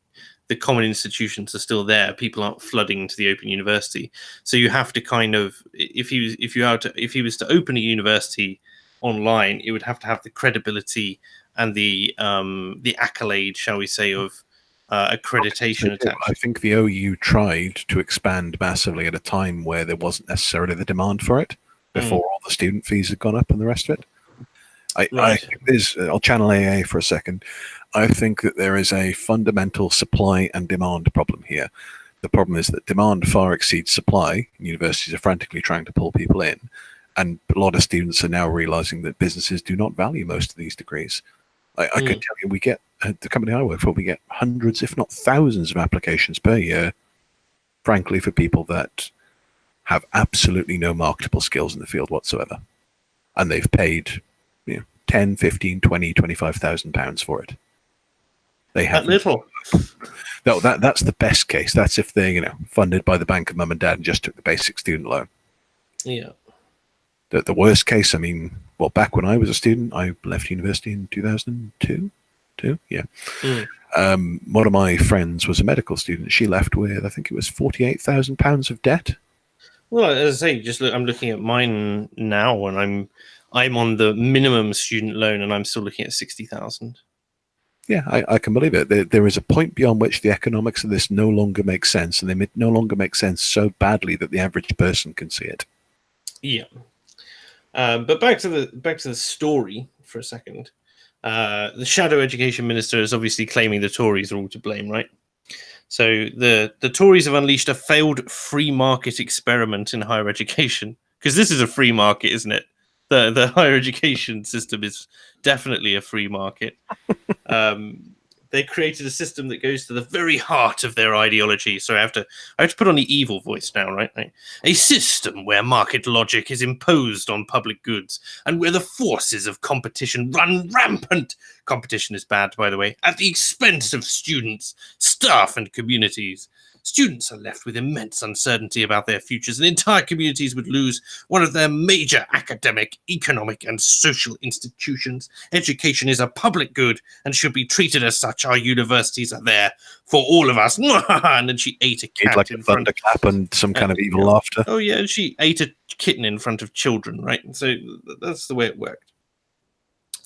common institutions are still there. People aren't flooding to the Open University, so you have to kind of, if he was to open a university online, it would have to have the credibility and the accolade, shall we say, of accreditation attached. I think the OU tried to expand massively at a time where there wasn't necessarily the demand for it, before all the student fees had gone up and the rest of it. I think I'll channel AA for a second. I think that there is a fundamental supply and demand problem here. The problem is that demand far exceeds supply. Universities are frantically trying to pull people in, and a lot of students are now realizing that businesses do not value most of these degrees. I can tell you, we get, the company I work for, we get hundreds, if not thousands, of applications per year, frankly, for people that have absolutely no marketable skills in the field whatsoever. And they've paid 10, 15, 20, 25,000 pounds for it. They have little. No, that's the best case. That's if they're funded by the bank of mum and dad and just took the basic student loan. Yeah. The worst case, back when I was a student, I left university in 2002. Yeah. One of my friends was a medical student. She left with, I think it was £48,000 of debt. Well, as I say, I'm looking at mine now, and I'm on the minimum student loan, and I'm still looking at 60,000. Yeah, I can believe it. There is a point beyond which the economics of this no longer make sense, and they no longer make sense so badly that the average person can see it. Yeah. But back to the story for a second. The shadow education minister is obviously claiming the Tories are all to blame, right? So the Tories have unleashed a failed free market experiment in higher education, because this is a free market, isn't it? The higher education system is definitely a free market. They created a system that goes to the very heart of their ideology. So I have to put on the evil voice now, right? A system where market logic is imposed on public goods and where the forces of competition run rampant. Competition is bad, by the way, at the expense of students, staff, and communities. Students are left with immense uncertainty about their futures, and entire communities would lose one of their major academic, economic, and social institutions. Education is a public good and should be treated as such. Our universities are there for all of us. And then she ate a cat Like in a front. thunderclap and some kind of evil laughter. Oh yeah, and she ate a kitten in front of children, right? So that's the way it worked.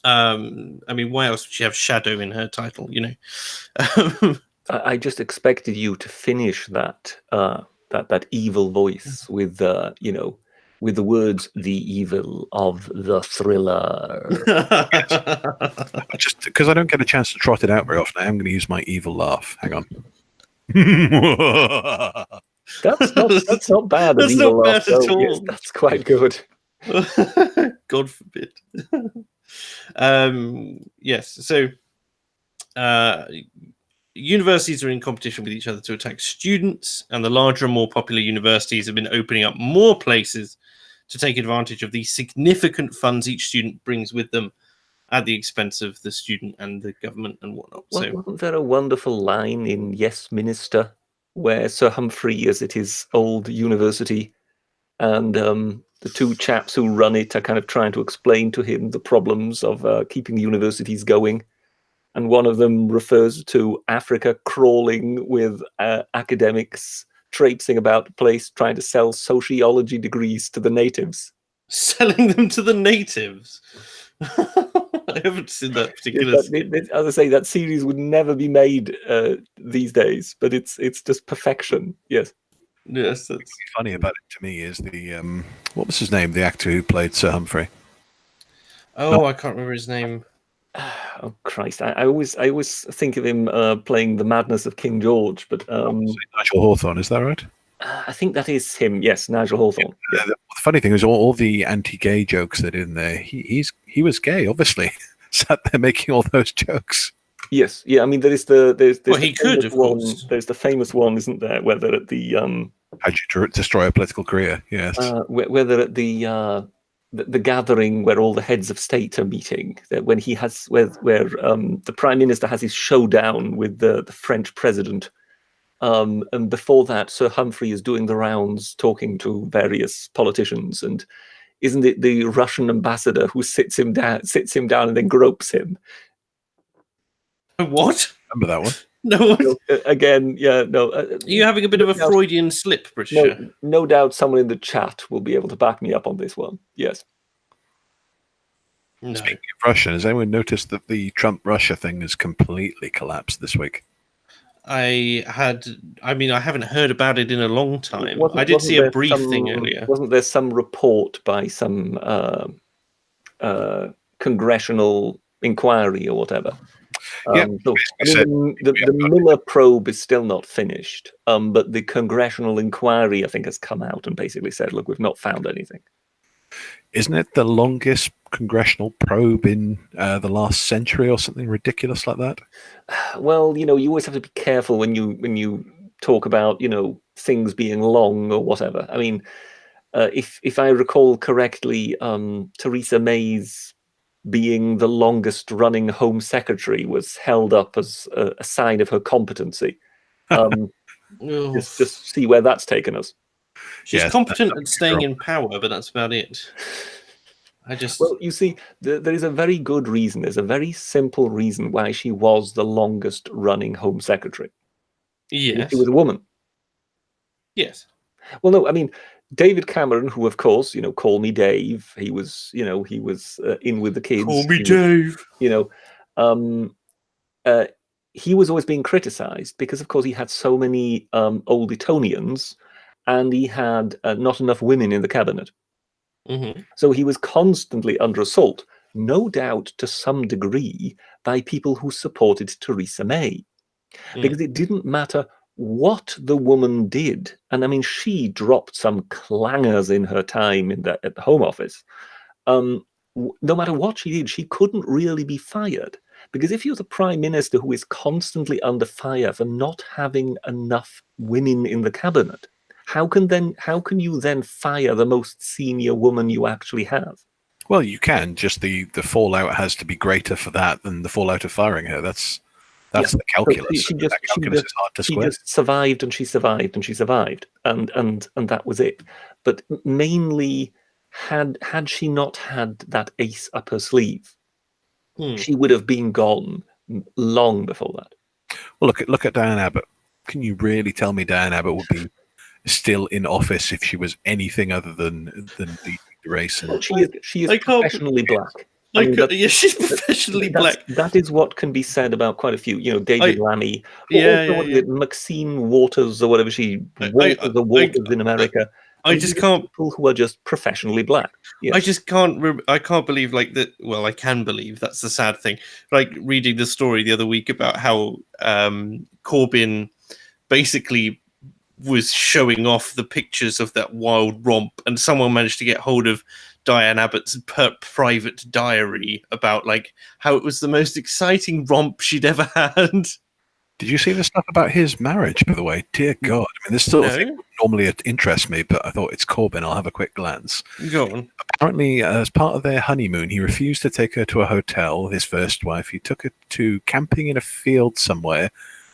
I mean, why else would she have shadow in her title? You know. I just expected you to finish that that evil voice with with the words "the evil of the thriller." Just because I don't get a chance to trot it out very often, I am going to use my evil laugh. Hang on. That's not bad. That's not bad at all. Yes, that's quite good. God forbid. Yes. So, universities are in competition with each other to attack students, and the larger and more popular universities have been opening up more places to take advantage of the significant funds each student brings with them at the expense of the student and the government and whatnot. So, Wasn't there a wonderful line in Yes, Minister, where Sir Humphrey is at his old university, and the two chaps who run it are kind of trying to explain to him the problems of keeping the universities going. And one of them refers to Africa crawling with academics traipsing about the place trying to sell sociology degrees to the natives. selling them to the natives. I haven't seen that particular. As I say, that series would never be made these days, but it's just perfection. Yes. Yes, that's What's funny about it to me is the what was his name? The actor who played Sir Humphrey. I can't remember his name. Oh Christ! I always think of him playing the Madness of King George, but Nigel Hawthorne, is that right? I think that is him. Yes, Nigel Hawthorne. Yeah. The funny thing is, all the anti-gay jokes that are in there, he was gay, obviously. Sat there making all those jokes. Yes, yeah. I mean, there's the he could, of course. There's the famous one, isn't there? Whether at the How'd you destroy a political career? Yes. Whether at the gathering where all the heads of state are meeting, that when he has where the prime minister has his showdown with the French president, and before that, Sir Humphrey is doing the rounds talking to various politicians, and isn't it the Russian ambassador who sits him down and then gropes him? What? Remember that one? No. Again, yeah, no. Are you having a bit of a Freudian slip, Britisher? No doubt someone in the chat will be able to back me up on this one. Yes. No. Speaking of Russia, has anyone noticed that the Trump-Russia thing has completely collapsed this week? I haven't heard about it in a long time. I did see a brief thing earlier. Wasn't there some report by some congressional inquiry or whatever? Yeah, the Miller probe is still not finished, but the congressional inquiry, I think, has come out and basically said, look, we've not found anything. Isn't it the longest congressional probe in the last century or something ridiculous like that? Well, you always have to be careful when you talk about, things being long or whatever. I mean, if I recall correctly, Theresa May's being the longest running Home Secretary was held up as a sign of her competency. Just see where that's taken us. She's competent at staying in power, but that's about it. Well, you see, there is a very good reason. There's a very simple reason why she was the longest running Home Secretary. Yes. She was a woman. Yes. Well, no, I mean, David Cameron, who, of course, call me Dave. He was, he was in with the kids. Call me Dave. he was always being criticized because, of course, he had so many old Etonians, and he had not enough women in the cabinet. Mm-hmm. So he was constantly under assault, no doubt to some degree by people who supported Theresa May, because it didn't matter what the woman did. And I mean, she dropped some clangers in her time at the Home Office. No matter what she did, she couldn't really be fired. Because if you're the prime minister who is constantly under fire for not having enough women in the cabinet, how can you then fire the most senior woman you actually have? Well, you can. Just the fallout has to be greater for that than the fallout of firing her. That's the calculus. So That calculus is hard to she square. just survived, and she survived, and she survived, and that was it. But mainly, had she not had that ace up her sleeve, she would have been gone long before that. Well, look at Diane Abbott. Can you really tell me Diane Abbott would be still in office if she was anything other than the race? And she is professionally black. She's professionally black. That is what can be said about quite a few. David Lammy, Maxine Waters or whatever Waters in America. I just can't. People who are just professionally black. Yes. I just can't. I can't believe that. Well, I can believe. That's the sad thing. Reading the story the other week about how Corbyn basically was showing off the pictures of that wild romp, and someone managed to get hold of Diane Abbott's private diary about how it was the most exciting romp she'd ever had. Did you see the stuff about his marriage, by the way? Dear God. I mean, this sort of thing normally interests me, but I thought it's Corbyn. I'll have a quick glance. Go on. Apparently, as part of their honeymoon, he refused to take her to a hotel, his first wife. He took her to camping in a field somewhere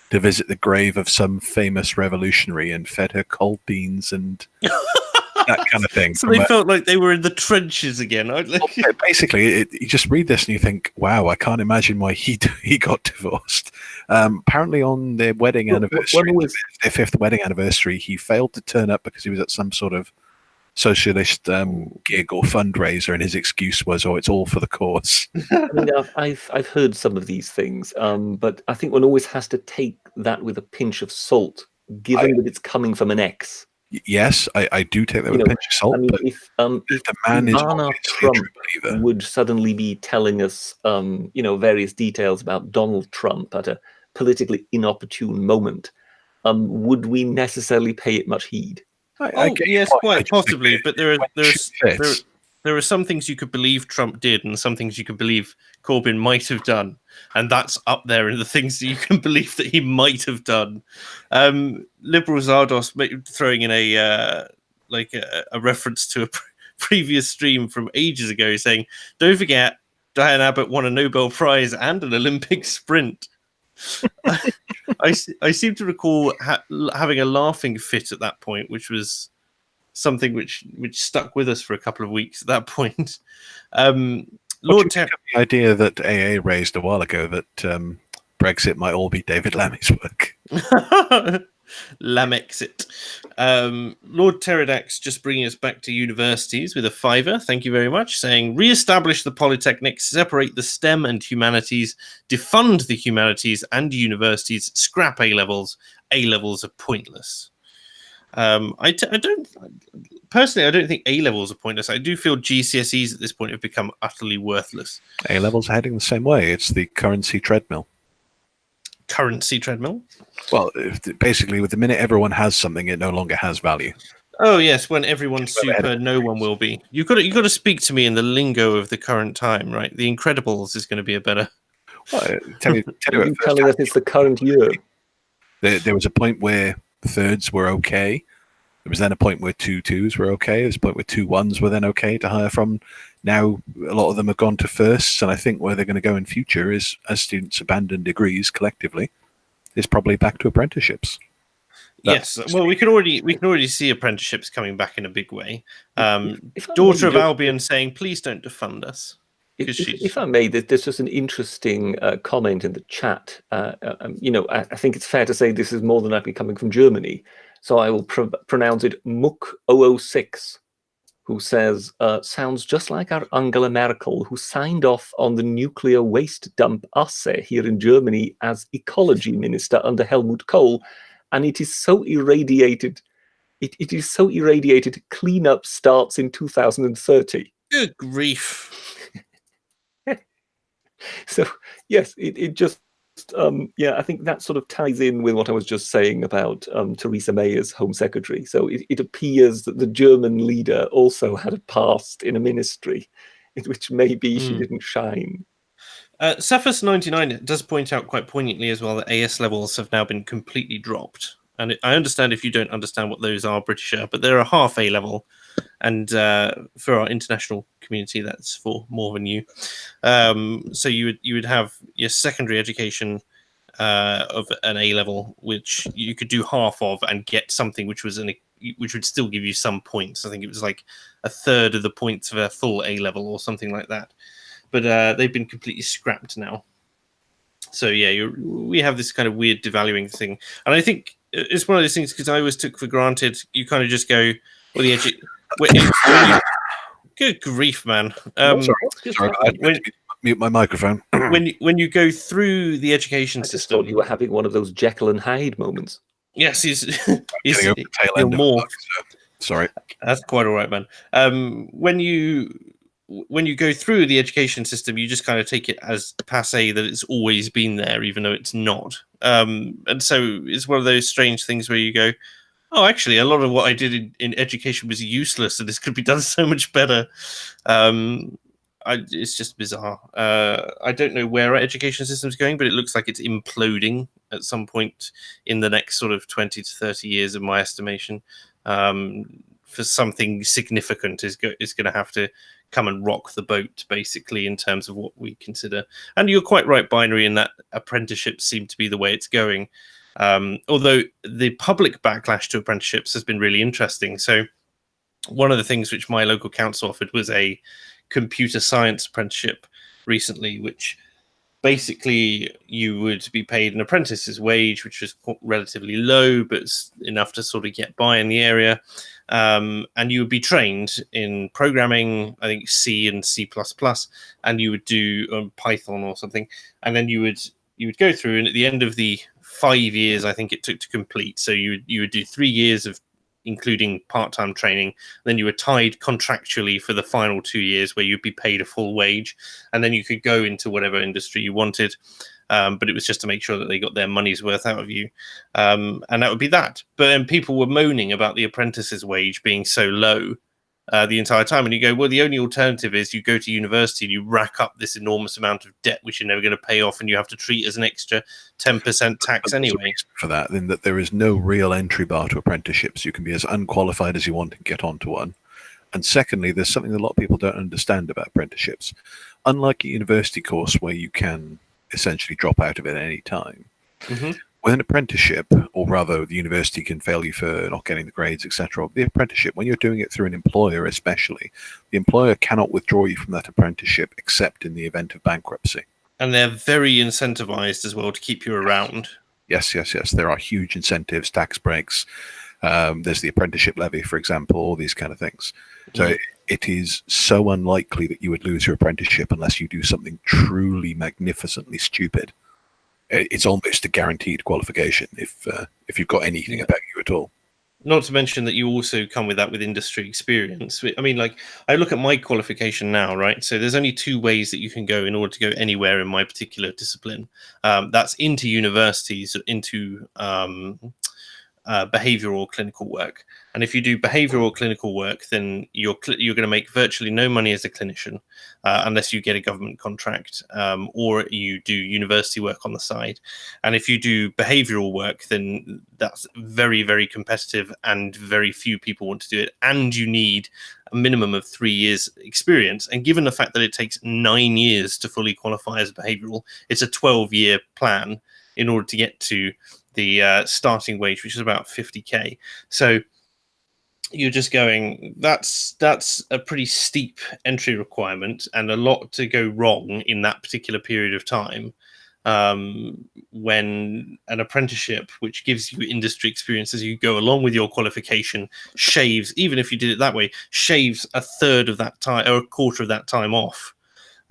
to visit the grave of some famous revolutionary and fed her cold beans and that kind of thing. So they felt like they were in the trenches again. Basically, you just read this and you think, wow, I can't imagine why he got divorced. Apparently on their wedding anniversary, their 5th wedding anniversary, he failed to turn up because he was at some sort of socialist gig or fundraiser, and his excuse was, "Oh, it's all for the cause." I mean, I've heard some of these things, but I think one always has to take that with a pinch of salt, given that it's coming from an ex. Yes, I do take that with a pinch of salt. I mean, but if the man is Trump would suddenly be telling us, various details about Donald Trump at a politically inopportune moment, would we necessarily pay it much heed? Yes, quite possibly. But there are some things you could believe Trump did, and some things you could believe Corbyn might have done, and that's up there in the things that you can believe that he might have done. Liberal Zardos throwing in a reference to a previous stream from ages ago, saying, "Don't forget, Diane Abbott won a Nobel Prize and an Olympic sprint." I seem to recall having a laughing fit at that point, which was something which stuck with us for a couple of weeks at that point. Lord the idea that AA raised a while ago that Brexit might all be David Lammy's work. Lamexit. Lord Pterodax just bringing us back to universities with a $5. Thank you very much. Saying, re-establish the polytechnics, separate the STEM and humanities, defund the humanities and universities, scrap A-levels. A-levels are pointless. I don't think A-levels are pointless. I do feel GCSEs at this point have become utterly worthless. A-levels are heading the same way. It's the currency treadmill. Currency treadmill? Well, basically, with the minute everyone has something, it no longer has value. Oh yes, when everyone's super, no one will be. You've got to speak to me in the lingo of the current time, right? The Incredibles is going to be a better. Well, telling us it's the current year. There was a point where thirds were okay. There was then a point where 2-2s were okay. There's a point where 2-1s were then okay to hire from. Now, a lot of them have gone to firsts, and I think where they're going to go in future is, as students abandon degrees collectively, is probably back to apprenticeships. Yes, well, we can already see apprenticeships coming back in a big way. Daughter of Albion saying, "Please don't defund us." If I may, there's just an interesting comment in the chat. I think it's fair to say this is more than likely coming from Germany, so I will pronounce it Muck006, who says, sounds just like our Angela Merkel, who signed off on the nuclear waste dump Asse here in Germany as ecology minister under Helmut Kohl. And it is so irradiated. It is so irradiated. Cleanup starts in 2030. Good grief. So, yes, it just, I think that sort of ties in with what I was just saying about Theresa May as Home Secretary. So it appears that the German leader also had a past in a ministry in which maybe she didn't shine. Cephas99 does point out quite poignantly as well that AS levels have now been completely dropped. And I understand if you don't understand what those are, Britisher, but they're a half A level. And for our international community, that's for more than you. So you would have your secondary education of an A level, which you could do half of and get something which would still give you some points. I think it was like a third of the points of a full A level or something like that. But they've been completely scrapped now. So yeah, we have this kind of weird devaluing thing, and I think it's one of those things because I always took for granted. You kind of just go, well, good grief, man. Sorry, I had to mute my microphone. when you go through the education system, I just thought you were having one of those Jekyll and Hyde moments. Yes, he's tail end more. Sorry, that's quite all right, man. When you go through the education system, you just kind of take it as passé that it's always been there, even though it's not. And so it's one of those strange things where you go, oh, actually, a lot of what I did in education was useless, and this could be done so much better. It's just bizarre. I don't know where our education system is going, but it looks like it's imploding at some point in the next sort of 20 to 30 years, in my estimation. For something significant is going to have to come and rock the boat, basically, in terms of what we consider. And you're quite right, Binary, in that apprenticeships seem to be the way it's going. Although the public backlash to apprenticeships has been really interesting. So one of the things which my local council offered was a computer science apprenticeship recently, which basically you would be paid an apprentice's wage, which was relatively low, but enough to sort of get by in the area. And you would be trained in programming, I think C and C++, and you would do Python or something. And then you would go through, and at the end of the 5 years, I think it took to complete. So you would do 3 years of including part-time training. Then you were tied contractually for the final 2 years where you'd be paid a full wage, and then you could go into whatever industry you wanted. But it was just to make sure that they got their money's worth out of you. And that would be that. But then people were moaning about the apprentice's wage being so low the entire time. And you go, well, the only alternative is you go to university and you rack up this enormous amount of debt, which you're never going to pay off, and you have to treat as an extra 10% tax anyway. For that, then that there is no real entry bar to apprenticeships. You can be as unqualified as you want and get onto one. And secondly, there's something that a lot of people don't understand about apprenticeships. Unlike a university course where you can essentially drop out of it at any time, with an apprenticeship, or rather the university can fail you for not getting the grades, etc. The apprenticeship, when you're doing it through an employer especially, the employer cannot withdraw you from that apprenticeship except in the event of bankruptcy. And they're very incentivized as well to keep you around. Yes. There are huge incentives, tax breaks. There's the apprenticeship levy, for example, all these kind of things. So it is so unlikely that you would lose your apprenticeship unless you do something truly magnificently stupid. It's almost a guaranteed qualification if you've got anything about you at all. Not to mention that you also come with that with industry experience. I mean, like, I look at my qualification now, right? So there's only 2 ways that you can go in order to go anywhere in my particular discipline. That's into universities, into behavioral or clinical work. And if you do behavioral or clinical work, then you're going to make virtually no money as a clinician unless you get a government contract, or you do university work on the side. And if you do behavioral work, then that's very, very competitive, and very few people want to do it. And you need a minimum of 3 years experience. And given the fact that it takes 9 years to fully qualify as a behavioral, it's a 12-year plan in order to get to the starting wage, which is about 50k. So you're just going, that's a pretty steep entry requirement, and a lot to go wrong in that particular period of time. when an apprenticeship, which gives you industry experience as you go along with your qualification, shaves, even if you did it that way, shaves a third of that time or a quarter of that time off.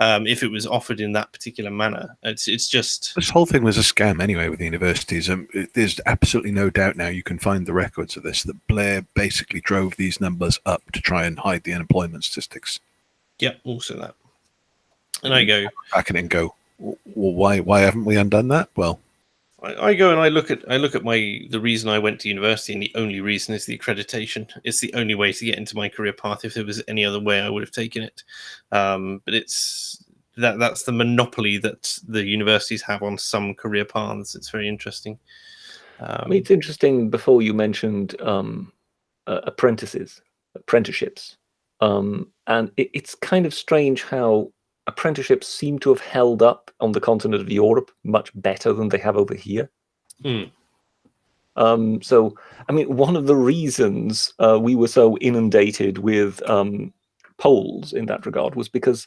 If it was offered in that particular manner, it's just This whole thing was a scam anyway with the universities. There's absolutely no doubt now, you can find the records of this, that Blair basically drove these numbers up to try and hide the unemployment statistics. yeah, also that. And I go back in and go, well, why haven't we undone that? Well, I go and I look at the reason I went to university, and the only reason is the accreditation. It's the only way to get into my career path. If there was any other way, I would have taken it. But it's that's the monopoly that the universities have on some career paths. It's very interesting. I mean, it's interesting. Before you mentioned apprenticeships, and it's kind of strange how apprenticeships seem to have held up on the continent of Europe much better than they have over here. So, I mean, one of the reasons we were so inundated with Poles in that regard was because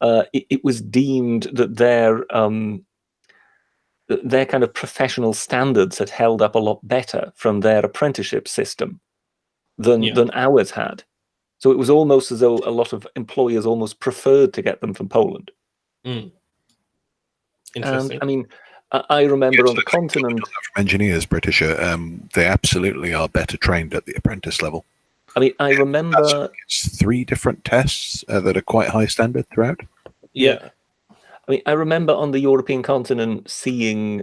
it was deemed that their kind of professional standards had held up a lot better from their apprenticeship system than ours had. So it was almost as though a lot of employers almost preferred to get them from Poland. Interesting. And I mean, I remember on the continent, from engineers, British, they absolutely are better trained at the apprentice level. I mean, I remember it's 3 different tests that are quite high standard throughout. Yeah. I mean, I remember on the European continent seeing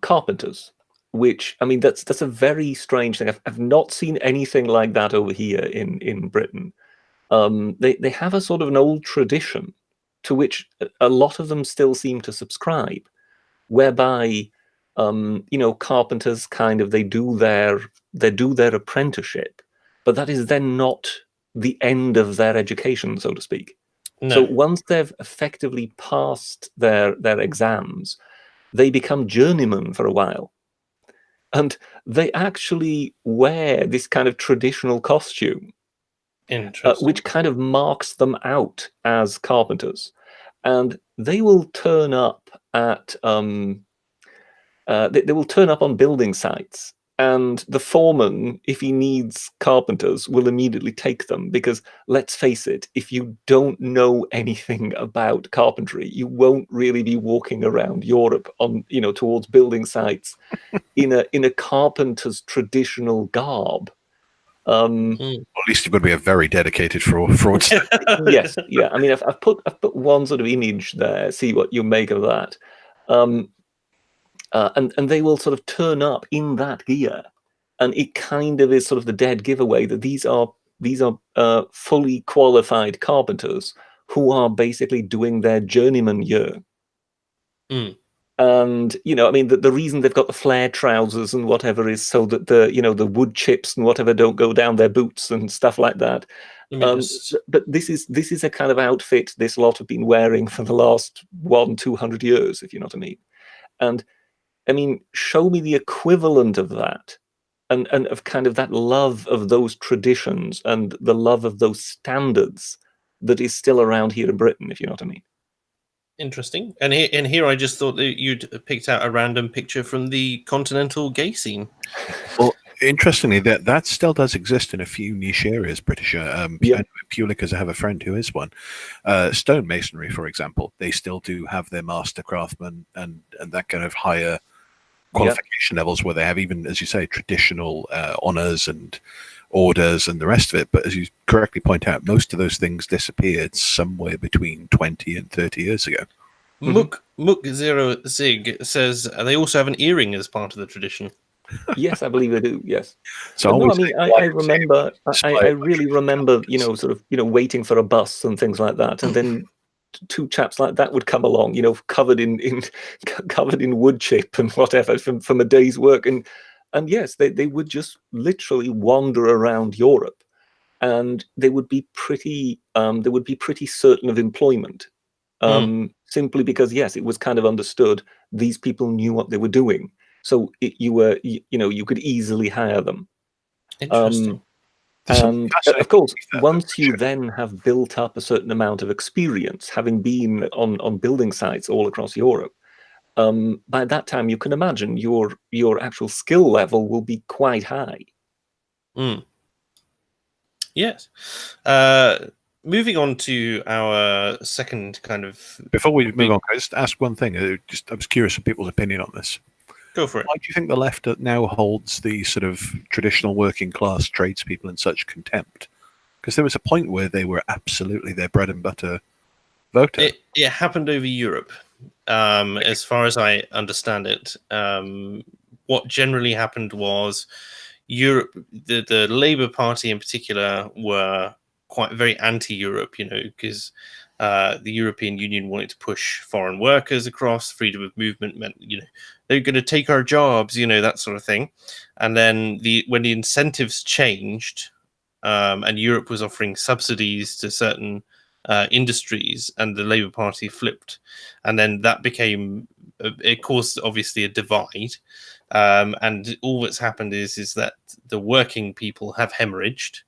carpenters, which, I mean, that's a very strange thing. I've not seen anything like that over here in Britain. They have a sort of an old tradition to which a lot of them still seem to subscribe, whereby carpenters kind of they do their apprenticeship, but that is then not the end of their education, so to speak. No. So once they've effectively passed their exams, they become journeymen for a while. And they actually wear this kind of traditional costume, which kind of marks them out as carpenters. And they will turn up at they will turn up on building sites, and the foreman, if he needs carpenters, will immediately take them, because let's face it, if you don't know anything about carpentry, you won't really be walking around Europe on towards building sites in a carpenter's traditional garb. At least you've got to be a very dedicated fraudster. Yes, yeah. I mean, I've put one sort of image there. See what you make of that. And they will sort of turn up in that gear, and it kind of is sort of the dead giveaway that these are fully qualified carpenters who are basically doing their journeyman year. And I mean, the reason they've got the flare trousers and whatever is so that the wood chips and whatever don't go down their boots and stuff like that. But this is a kind of outfit this lot have been wearing for the last 200 years, if you know what I mean. And I mean, show me the equivalent of that, and of kind of that love of those traditions and the love of those standards that is still around here in Britain, if you know what I mean. Interesting. And here I just thought that you'd picked out a random picture from the continental gay scene. Well, interestingly, that still does exist in a few niche areas, British. Purely because I have a friend who is one. Stonemasonry, for example, they still do have their master craftsmen and that kind of higher qualification levels, where they have, even as you say, traditional honors and orders and the rest of it. But as you correctly point out, most of those things disappeared somewhere between 20 and 30 years ago. Mook Zero Zig says they also have an earring as part of the tradition. Yes, I believe they do. Yes. So no, I mean, I remember. I really remember. Sort of. Waiting for a bus and things like that, and then 2 chaps like that would come along. Covered in wood chip and whatever from a day's work, and yes, they would just literally wander around Europe, and they would be pretty. They would be pretty certain of employment, simply because yes, it was kind of understood these people knew what they were doing. So you could easily hire them. Interesting. And of course, once you then have built up a certain amount of experience, having been on building sites all across Europe, by that time you can imagine your actual skill level will be quite high. Yes. Moving on to our second kind of... Before we move on, can I just ask one thing? I was curious of people's opinion on this. Go for it. Why do you think the left now holds the sort of traditional working class tradespeople in such contempt? Because there was a point where they were absolutely their bread and butter voter. It happened over Europe, as far as I understand it. What generally happened was Europe, the Labour Party in particular, were very anti-Europe, because the European Union wanted to push foreign workers across. Freedom of movement meant, they're going to take our jobs, that sort of thing. And then when the incentives changed, and Europe was offering subsidies to certain industries, and the Labour Party flipped, and then that it caused obviously a divide. And all that's happened is that the working people have hemorrhaged.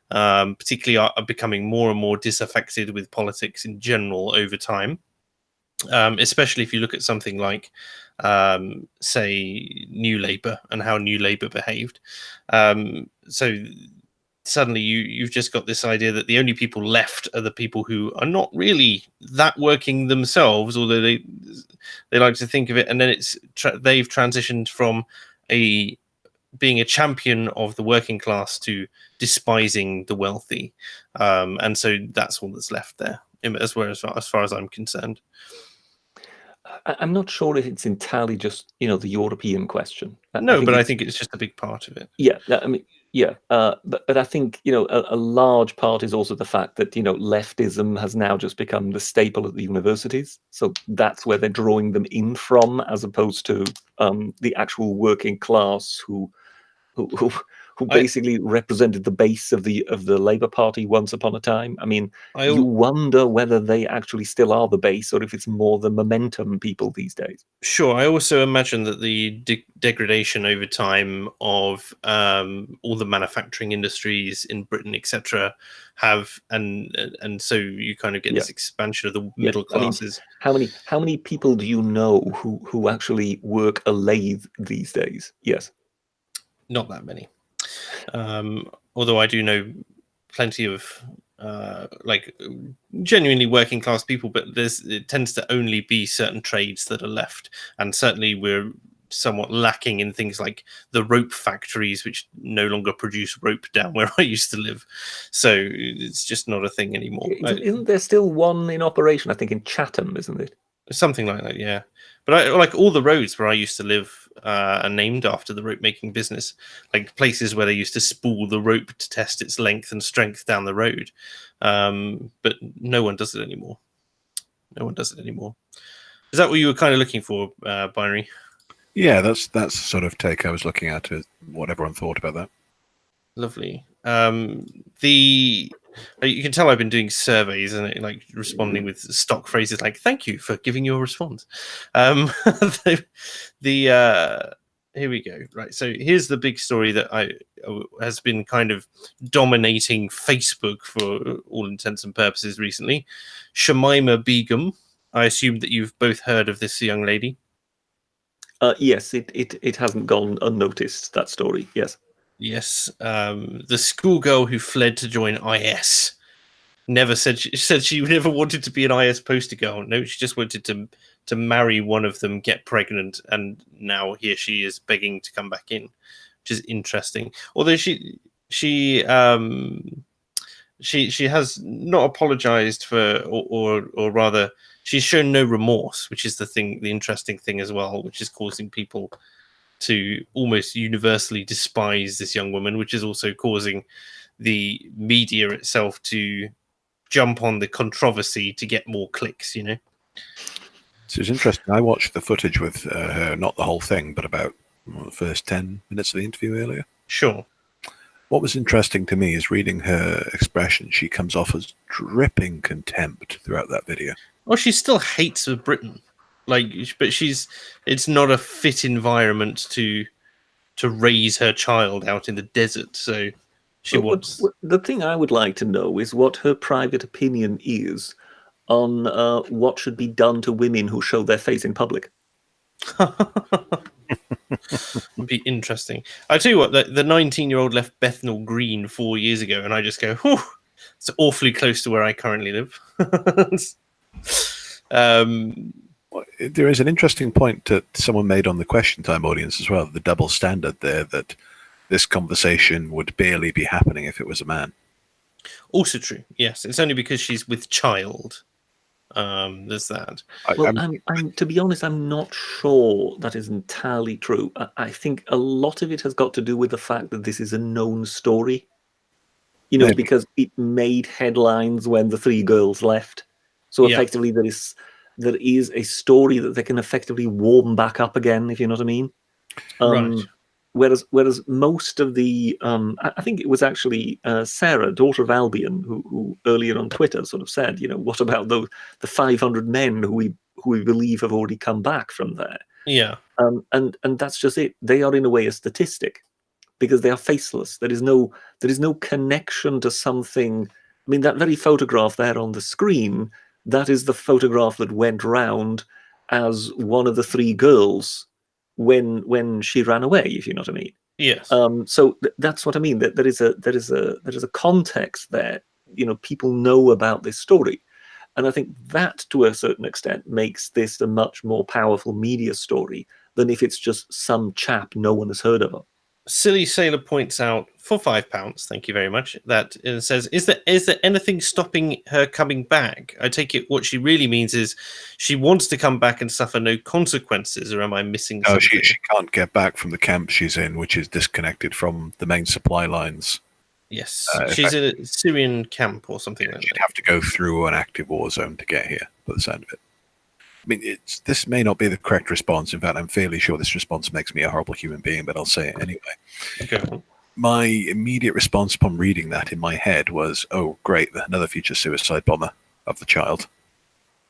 Particularly are becoming more and more disaffected with politics in general over time, especially if you look at something like, say, New Labour and how New Labour behaved. So suddenly you've just got this idea that the only people left are the people who are not really that working themselves, although they like to think of it. And then they've transitioned from being a champion of the working class to despising the wealthy, and so that's all that's left there, as far as I'm concerned. I'm not sure if it's entirely just the European question. I think it's just a big part of it. Yeah, I mean, yeah, but I think a large part is also the fact that leftism has now just become the staple at the universities, so that's where they're drawing them in from, as opposed to the actual working class who basically represented the base of the Labour Party once upon a time. I mean, you wonder whether they actually still are the base, or if it's more the momentum people these days. Sure. I also imagine that the degradation over time of all the manufacturing industries in Britain, etc., and so you kind of get this expansion of the middle classes. I mean, how many people do you know who actually work a lathe these days? Yes. Not that many. Although I do know plenty of genuinely working class people, but it tends to only be certain trades that are left, and certainly we're somewhat lacking in things like the rope factories, which no longer produce rope down where I used to live. So it's just not a thing anymore. Isn't there still one in operation? I think in Chatham, isn't it? Something like that, yeah. But all the roads where I used to live are named after the rope making business, like places where they used to spool the rope to test its length and strength down the road. But no one does it anymore. Is that what you were kind of looking for, Binary? Yeah, that's the sort of take I was looking at, what everyone thought about that. Lovely. You can tell I've been doing surveys and responding with stock phrases like "Thank you for giving your response." Here we go. Right. So here's the big story that has been kind of dominating Facebook for all intents and purposes recently. Shamima Begum. I assume that you've both heard of this young lady. Yes, it hasn't gone unnoticed, that story. Yes. Yes, the schoolgirl who fled to join IS said she never wanted to be an IS poster girl. No, she just wanted to marry one of them, get pregnant, and now here she is begging to come back in, which is interesting. Although she has not apologized for, or rather, she's shown no remorse, which is the interesting thing as well, which is causing people to almost universally despise this young woman, which is also causing the media itself to jump on the controversy to get more clicks, So it's interesting. I watched the footage with her, not the whole thing, but about the first 10 minutes of the interview earlier. Sure. What was interesting to me is reading her expression. She comes off as dripping contempt throughout that video. Well, she still hates Britain. But it's not a fit environment to raise her child out in the desert. So she wants. The thing I would like to know is what her private opinion is on what should be done to women who show their face in public. It'd be interesting. I tell you what, the 19-year-old left Bethnal Green 4 years ago, and I just go, whew, it's awfully close to where I currently live. There is an interesting point that someone made on the Question Time audience as well, the double standard there, that this conversation would barely be happening if it was a man. Also true, yes. It's only because she's with child. There's that. Well, I'm to be honest, I'm not sure that is entirely true. I think a lot of it has got to do with the fact that this is a known story. You know, Maybe. because it made headlines when the three girls left. So Yeah. effectively, there is a story that they can effectively warm back up again, if you know what I mean. Right. Whereas most of the, I think it was actually Sarah, daughter of Albion, who earlier on Twitter sort of said, you know, what about the 500 men who we believe have already come back from there? Yeah. And that's just it. They are in a way a statistic because they are faceless. There is no connection to something. I mean, that very photograph there on the screen, that is the photograph that went round as one of the three girls when she ran away, if you know what I mean. Yes. So that's what I mean. That there is a context there. You know, people know about this story, and I think that to a certain extent makes this a much more powerful media story than if it's just some chap no one has heard of. Silly Sailor points out for £5, thank you very much, that it says, is there anything stopping her coming back? I take it what she really means is she wants to come back and suffer no consequences, or am I missing something? No, she can't get back from the camp she's in, which is disconnected from the main supply lines. Yes, she's in a Syrian camp or something like that. She'd have to go through an active war zone to get here, by the sound of it. I mean, this may not be the correct response. In fact, I'm fairly sure this response makes me a horrible human being, but I'll say it anyway. Go on. My immediate response upon reading that in my head was, oh, great, another future suicide bomber of the child.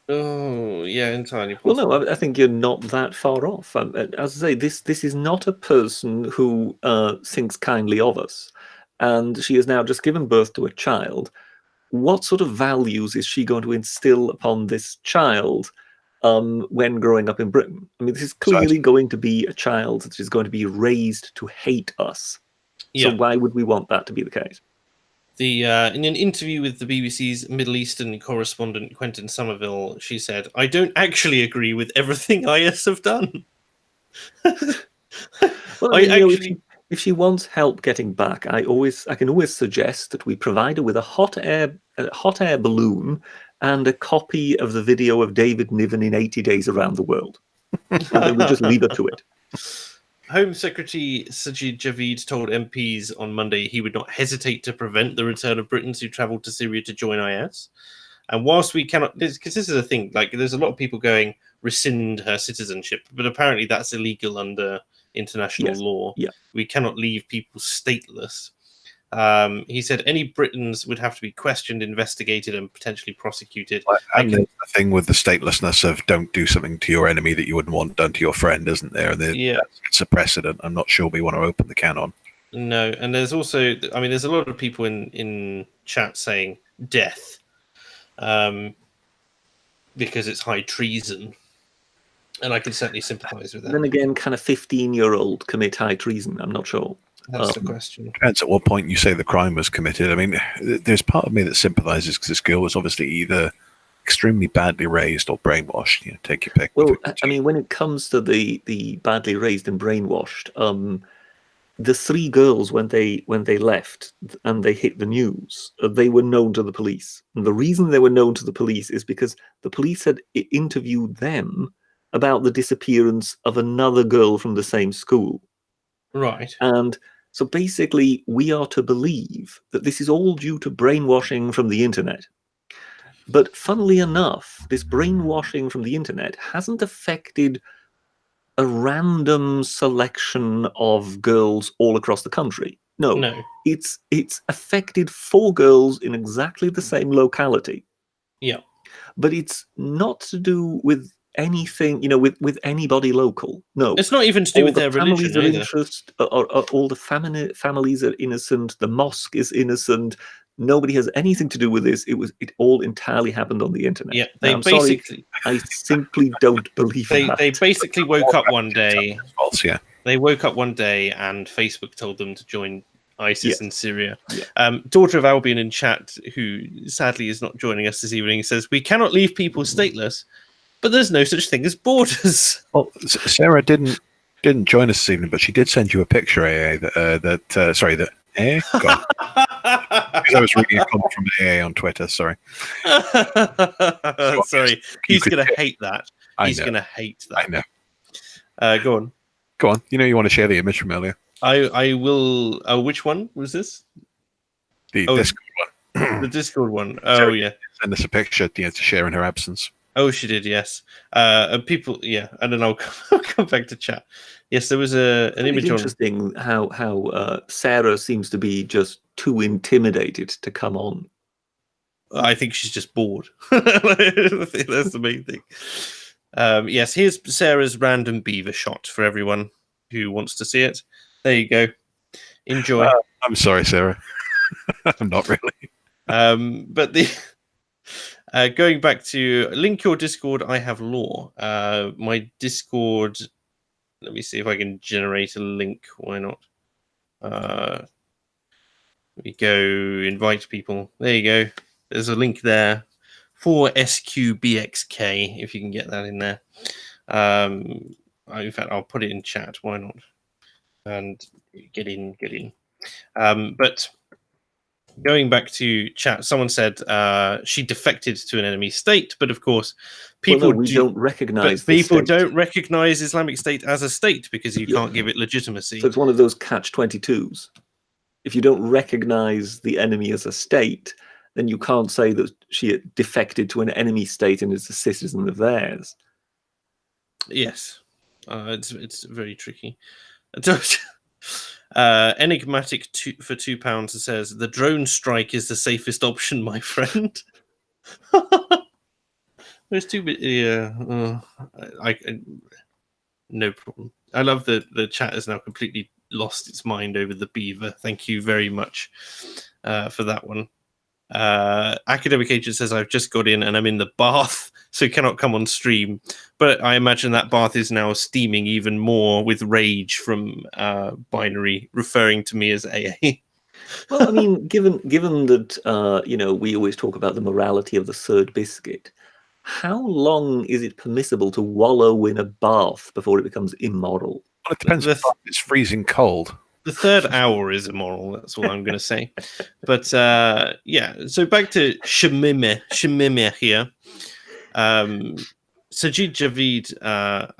Oh, yeah, entirely possible. Well, no, I think you're not that far off. As I say, this is not a person who thinks kindly of us, and she has now just given birth to a child. What sort of values is she going to instill upon this child when growing up in Britain? I mean, this is clearly going to be a child that is going to be raised to hate us. Yeah. So why would we want that to be the case? In an interview with the BBC's Middle Eastern correspondent Quentin Somerville, she said, "I don't actually agree with everything IS have done." Well, if she wants help getting back, I can always suggest that we provide her with a hot air balloon and a copy of the video of David Niven in 80 Days Around the World. And then we just leave her to it. Home Secretary Sajid Javid told MPs on Monday he would not hesitate to prevent the return of Britons who travelled to Syria to join IS. And whilst we cannot, because this is a thing, like there's a lot of people going rescind her citizenship, but apparently that's illegal under international law. Yeah. We cannot leave people stateless. He said any Britons would have to be questioned, investigated, and potentially prosecuted. And there's the thing with the statelessness of don't do something to your enemy that you wouldn't want done to your friend, isn't there? And it's a precedent I'm not sure we want to open the can on. No, and there's also, I mean, there's a lot of people in chat saying death because it's high treason. And I can certainly sympathise with that. Then again, can a 15-year-old commit high treason? I'm not sure. That's the question. Depends at what point you say the crime was committed. I mean, there's part of me that sympathises because this girl was obviously either extremely badly raised or brainwashed. You know, take your pick. Well, I mean, when it comes to the badly raised and brainwashed, the three girls when they left and they hit the news, they were known to the police. And the reason they were known to the police is because the police had interviewed them about the disappearance of another girl from the same school. Right. And so basically, we are to believe that this is all due to brainwashing from the internet. But funnily enough, this brainwashing from the internet hasn't affected a random selection of girls all across the country. No. It's affected 4 girls in exactly the same locality. Yeah. But it's not to do with anything, you know, with anybody local. No, it's not even to do with their religion. Families of interest, or all the families are innocent. The mosque is innocent. Nobody has anything to do with this. It all entirely happened on the internet. Yeah, Now, they I'm sorry, basically I simply don't believe that. they basically woke up one day. False, yeah. They woke up one day and Facebook told them to join ISIS Yes. in Syria. Yeah. Daughter of Albion in chat, who sadly is not joining us this evening, says, "We cannot leave people stateless, but there's no such thing as borders." Well, Sarah didn't join us this evening, but she did send you a picture, AA. That God, because I was reading a comment from AA on Twitter. Sorry. Sorry, he's going to hate that. He's going to hate that. I know. Go on. Go on. You know you want to share the image from earlier. I will. Oh, which one was this? The Discord one. The Discord one. Oh, Sarah yeah. Send us a picture to share in her absence. Oh, she did, yes. And people, yeah, and then I'll come back to chat. Yes, there was an image on. It's interesting how Sarah seems to be just too intimidated to come on. I think she's just bored. That's the main thing. Yes, here's Sarah's random beaver shot for everyone who wants to see it. There you go. Enjoy. I'm sorry, Sarah. I'm not really. But the going back to link your Discord, I have law. My Discord. Let me see if I can generate a link. Why not? We go invite people. There you go. There's a link there for SQBXK if you can get that in there. In fact, I'll put it in chat. Why not? And get in. But going back to chat, someone said she defected to an enemy state, but of course, people don't recognize. People don't recognize Islamic State as a state because you can't give it legitimacy. So it's one of those catch-22s. If you don't recognize the enemy as a state, then you can't say that she defected to an enemy state and is a citizen of theirs. Yes, it's very tricky. Enigmatic for £2 says the drone strike is the safest option, my friend. There's too bit. Yeah, no problem. I love that the chat has now completely lost its mind over the beaver. Thank you very much for that one. Academic Agent says I've just got in and I'm in the bath, so cannot come on stream. But I imagine that bath is now steaming even more with rage from Binary referring to me as AA. Well, I mean, given that we always talk about the morality of the third biscuit, how long is it permissible to wallow in a bath before it becomes immoral? Well, it depends. It's freezing cold. The third hour is immoral. That's all I'm going to say. But yeah, so back to Shamima here. Sajid Javid,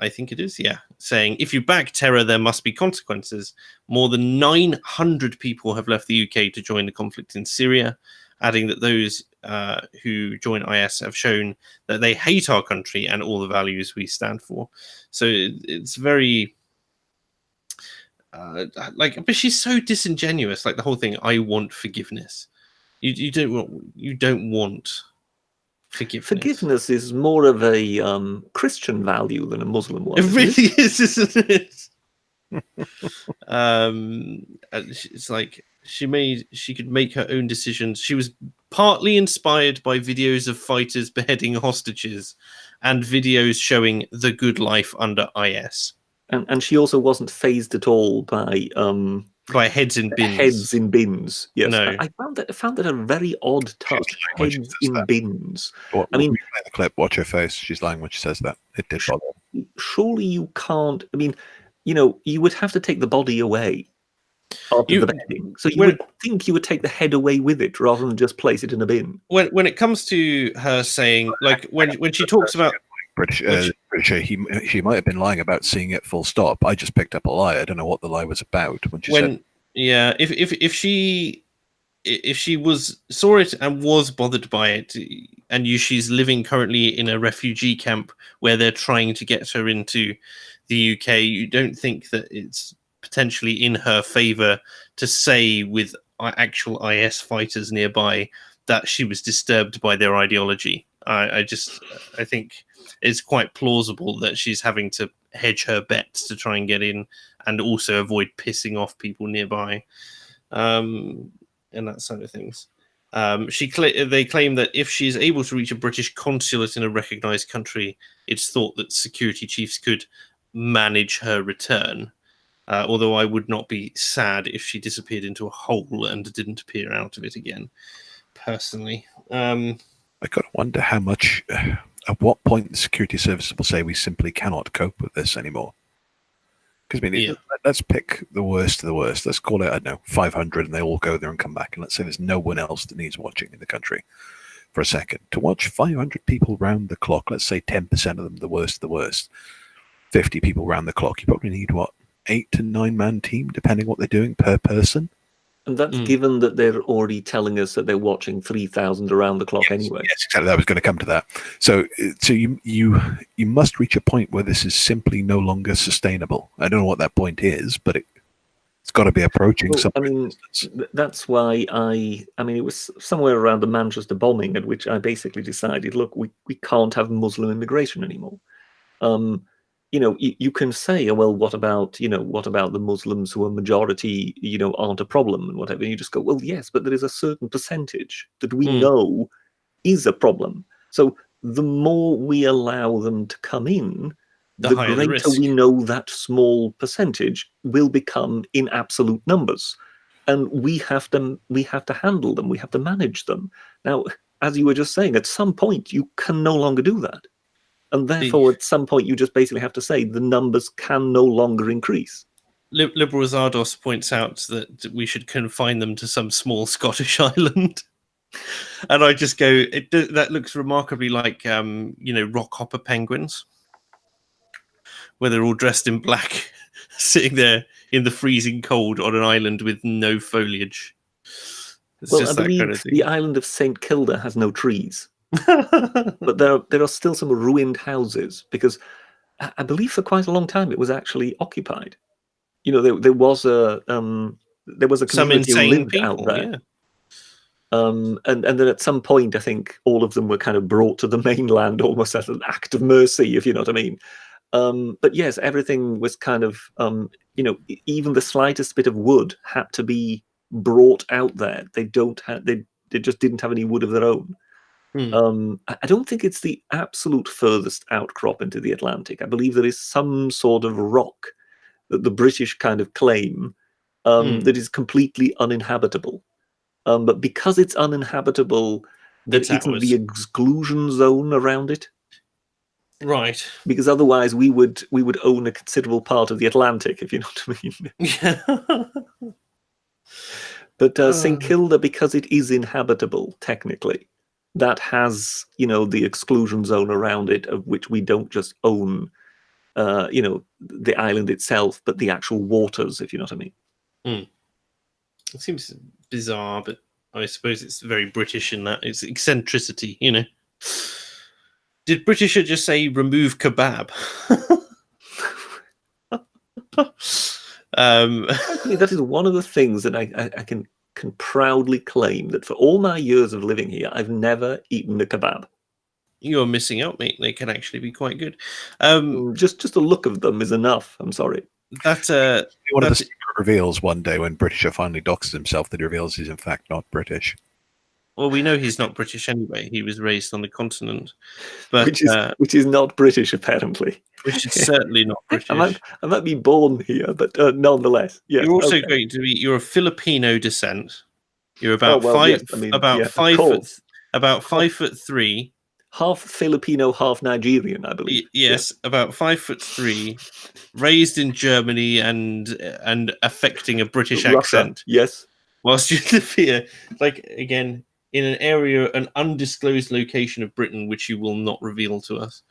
I think it is, yeah, saying, if you back terror, there must be consequences. More than 900 people have left the UK to join the conflict in Syria, adding that those who join IS have shown that they hate our country and all the values we stand for. So it's very... but she's so disingenuous. Like the whole thing, I want forgiveness. You don't want forgiveness. Forgiveness is more of a Christian value than a Muslim one. It really is, isn't it? It's like she could make her own decisions. She was partly inspired by videos of fighters beheading hostages and videos showing the good life under IS. And she also wasn't phased at all by heads in bins. Heads in bins. Yes, no. I found that a very odd touch. Heads in bins. I mean, play the clip. Watch her face. She's lying when she says that. It did bother. Surely you can't. I mean, you would have to take the body away after the beheading. So you would think you would take the head away with it rather than just place it in a bin. When it comes to her saying, like when she talks about. She might have been lying about seeing it full stop. I just picked up a lie. I don't know what the lie was about when she said. Yeah, if she saw it and was bothered by it, and she's living currently in a refugee camp where they're trying to get her into the UK, you don't think that it's potentially in her favor to say with actual IS fighters nearby that she was disturbed by their ideology. I think it's quite plausible that she's having to hedge her bets to try and get in and also avoid pissing off people nearby, and that side of things. They claim that if she is able to reach a British consulate in a recognised country, it's thought that security chiefs could manage her return. Although I would not be sad if she disappeared into a hole and didn't appear out of it again, personally. I gotta wonder how much. At what point the security services will say we simply cannot cope with this anymore. Because I mean, let's pick the worst of the worst. Let's call it, I don't know, 500, and they all go there and come back. And let's say there's no one else that needs watching in the country for a second. To watch 500 people round the clock, let's say 10% of them, the worst of the worst, 50 people round the clock, you probably need, what, 8 to 9 man team, depending what they're doing per person. And that's given that they're already telling us that they're watching 3,000 around the clock anyway. Yes, exactly. I was going to come to that. So you must reach a point where this is simply no longer sustainable. I don't know what that point is, but it's got to be approaching some. I mean, that's why I mean, it was somewhere around the Manchester bombing at which I basically decided, look, we can't have Muslim immigration anymore. You know, you can say, oh, well, what about the Muslims who are majority, aren't a problem and whatever. And you just go, well, yes, but there is a certain percentage that we know is a problem. So the more we allow them to come in, the greater we know that small percentage will become in absolute numbers. And we have to handle them. We have to manage them. Now, as you were just saying, at some point, you can no longer do that. And therefore, at some point, you just basically have to say the numbers can no longer increase. Liberal Zardos points out that we should confine them to some small Scottish island. And I just go, that looks remarkably like, rock hopper penguins, where they're all dressed in black, sitting there in the freezing cold on an island with no foliage. It's just I believe that kind of thing. The island of St. Kilda has no trees. But there are still some ruined houses, because I believe for quite a long time it was actually occupied. There was a community who lived out there. Yeah. And then at some point, I think all of them were kind of brought to the mainland almost as an act of mercy, if you know what I mean. But yes, everything was kind of, even the slightest bit of wood had to be brought out there. They just didn't have any wood of their own. I don't think it's the absolute furthest outcrop into the Atlantic. I believe there is some sort of rock that the British kind of claim that is completely uninhabitable. But because it's uninhabitable, there isn't the exclusion zone around it. Right. Because otherwise we would own a considerable part of the Atlantic, if you know what I mean. Yeah. But St. Kilda, because it is inhabitable, technically, that has, the exclusion zone around it, of which we don't just own, the island itself, but the actual waters, if you know what I mean. It seems bizarre, but I suppose it's very British in that it's eccentricity, Did British just say remove kebab? Actually, that is one of the things that I can proudly claim, that for all my years of living here, I've never eaten a kebab. You're missing out, mate. They can actually be quite good. Just the look of them is enough. I'm sorry. One of the secret reveals one day when Britisher finally doxes himself, that he reveals he's in fact not British. Well, we know he's not British anyway. He was raised on the continent, but which is not British, apparently. Which is certainly not British. I might be born here, but nonetheless, yes. You're also going to be. You're of Filipino descent. You're about 5'3". Half Filipino, half Nigerian, I believe. Yes, about 5'3", raised in Germany and affecting a British accent. Yes. Whilst you live here, again, in an area, an undisclosed location of Britain, which you will not reveal to us.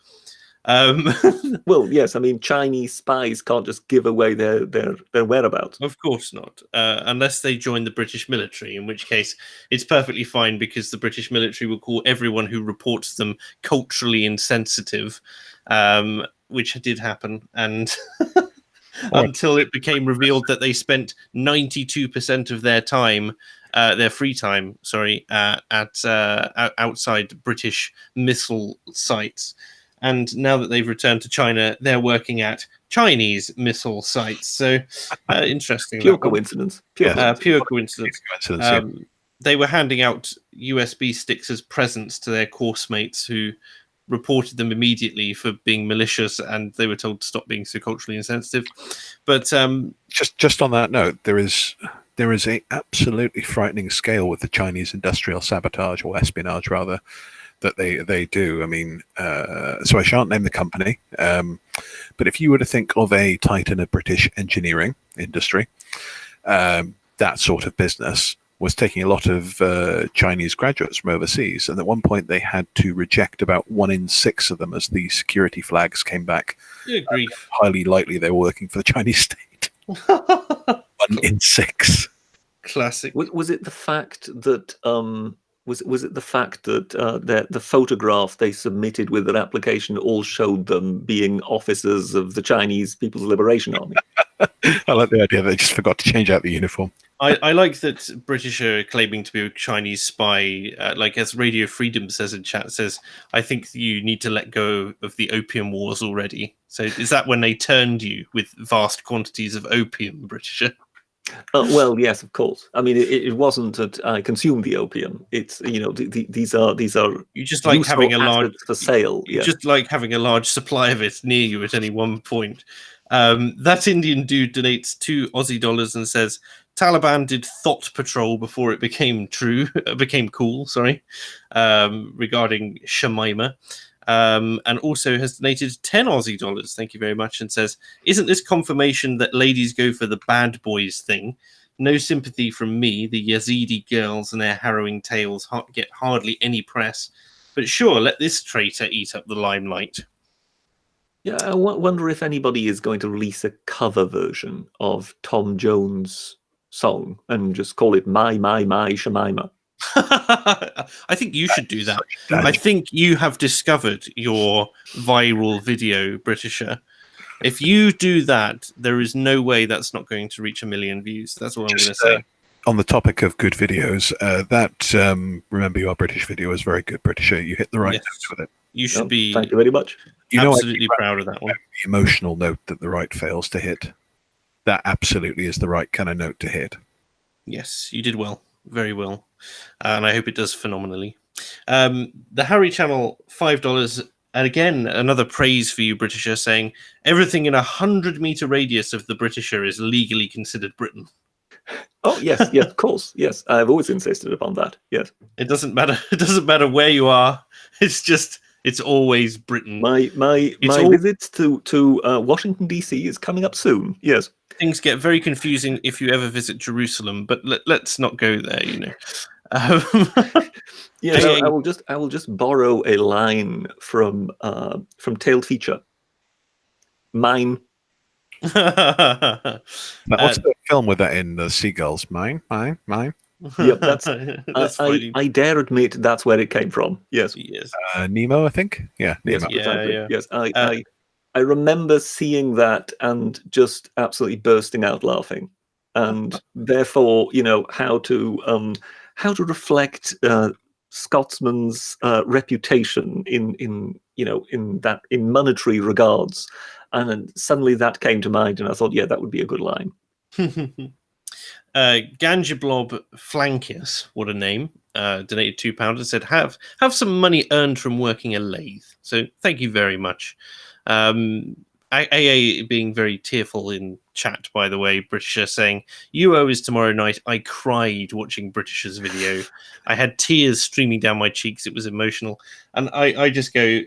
Well, yes, I mean, Chinese spies can't just give away their whereabouts. Of course not, unless they join the British military, in which case it's perfectly fine, because the British military will call everyone who reports them culturally insensitive, which did happen, and until it became revealed that they spent 92% of their time, their free time, outside British missile sites. And now that they've returned to China, they're working at Chinese missile sites. So interesting. Pure coincidence. Pure coincidence. they were handing out USB sticks as presents to their course mates who reported them immediately for being malicious, and they were told to stop being so culturally insensitive. But just on that note, there is a absolutely frightening scale with the Chinese industrial sabotage, or espionage rather, that they do. I mean, so I shan't name the company, but if you were to think of a titan of British engineering industry, that sort of business was taking a lot of Chinese graduates from overseas, and at one point they had to reject about 1 in 6 of them as the security flags came back. Highly likely they were working for the Chinese state. 1 in 6. Classic. Was it the fact that was it the fact that the photograph they submitted with their application all showed them being officers of the Chinese People's Liberation Army? I like the idea they just forgot to change out the uniform. I like that British are claiming to be a Chinese spy. Like as Radio Freedom says in chat, says, I think you need to let go of the opium wars already. So is that when they turned you with vast quantities of opium, Britisher? Well, yes, of course. I mean, it wasn't that I consumed the opium. It's these are you just like having a large for sale. You just like having a large supply of it near you at any one point. That Indian dude donates $2 and says Taliban did thought patrol before it became cool. Sorry, regarding Shamima. And also has donated $10. Thank you very much. And says, isn't this confirmation that ladies go for the bad boys thing? No sympathy from me. The Yazidi girls and their harrowing tales get hardly any press. But sure, let this traitor eat up the limelight. Yeah, I wonder if anybody is going to release a cover version of Tom Jones' song and just call it My Shamima. I think you should do that. I think you have discovered your viral video, Britisher. If you do that, there is no way that's not going to reach 1 million views. That's all I'm going to say. On the topic of good videos, that Remember You Are British video is very good, Britisher. You hit the right notes with it. You should be. Thank you very much. Absolutely proud of that one. The emotional note that the right fails to hit. That absolutely is the right kind of note to hit. Yes, you did well. Very well. And I hope it does phenomenally. The Harry channel, $5. And again, another praise for you, Britisher, saying everything in 100-meter radius of the Britisher is legally considered Britain. Oh yes, of course, yes. I've always insisted upon that. Yes. It doesn't matter. It doesn't matter where you are. It's always Britain. My visit to Washington DC is coming up soon. Yes. Things get very confusing if you ever visit Jerusalem, but let's not go there. Yes, I will just borrow a line from Tailed Feature. Mine. What's the film with that in? The seagulls. Mine. Yep, that's I dare admit that's where it came from. Yes. Nemo, I think. Yeah, Nemo. Yes, I remember seeing that and just absolutely bursting out laughing, and therefore, how to reflect Scotsman's reputation in monetary regards, and then suddenly that came to mind, and I thought, yeah, that would be a good line. Ganja Blob Flankius, what a name, donated £2 and said, have some money earned from working a lathe. So thank you very much. AA being very tearful in chat, by the way, Britisher saying, UO is tomorrow night. I cried watching Britisher's video. I had tears streaming down my cheeks. It was emotional. And I just go,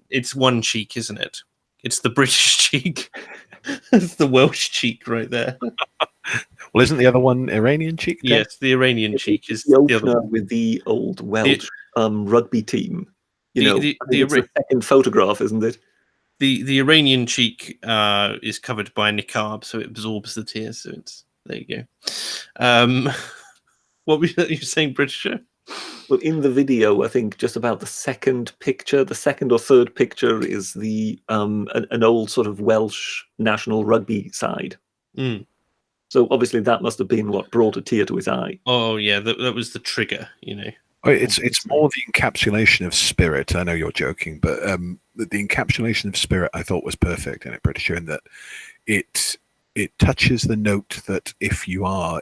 it's one cheek, isn't it? It's the British cheek. It's the Welsh cheek right there. Well, isn't the other one Iranian cheek? Then? Yes, the Iranian cheek is the other one. With the old Welsh rugby team. It's a second photograph, isn't it? The Iranian cheek is covered by a niqab, so it absorbs the tears. So there you go. What were you saying, Britisher? Well, in the video, I think just about the second or third picture is the an old sort of Welsh national rugby side. Mm. So obviously that must have been what brought a tear to his eye. Oh yeah, that was the trigger, It's more the encapsulation of spirit. I know you're joking, but the encapsulation of spirit I thought was perfect in it, Britisher, in that it touches the note that if you are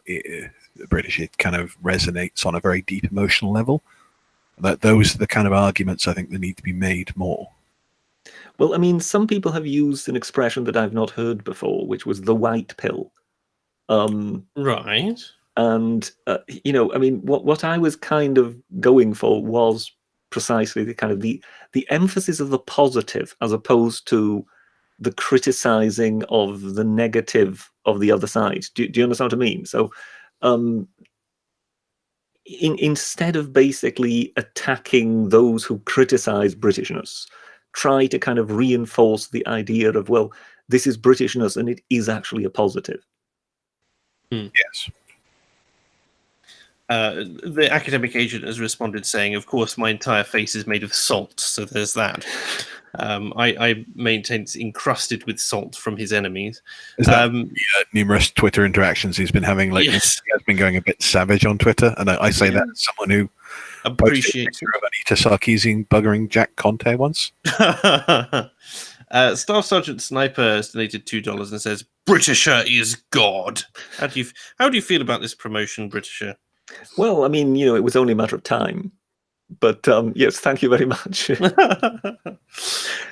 the British, it kind of resonates on a very deep emotional level. That those are the kind of arguments I think that need to be made more. Well, I mean, some people have used an expression that I've not heard before, which was the white pill. Right. And you know, I mean, what I was kind of going for was precisely the kind of the emphasis of the positive as opposed to the criticizing of the negative of the other side. Do you understand what I mean? So instead of basically attacking those who criticize Britishness, try to kind of reinforce the idea of, well, this is Britishness and it is actually a positive. Yes. The academic agent has responded saying, of course, my entire face is made of salt, so there's that. I maintain it's encrusted with salt from his enemies. Is that numerous Twitter interactions he's been having lately? Yes. He has been going a bit savage on Twitter, and I say that as someone who appreciates posted a picture of Anita Sarkeesian buggering Jack Conte once. Staff Sergeant Sniper has donated $2 and says, "Britisher is God." How do you feel about this promotion, Britisher? Well, I mean, you know, it was only a matter of time. But yes, thank you very much.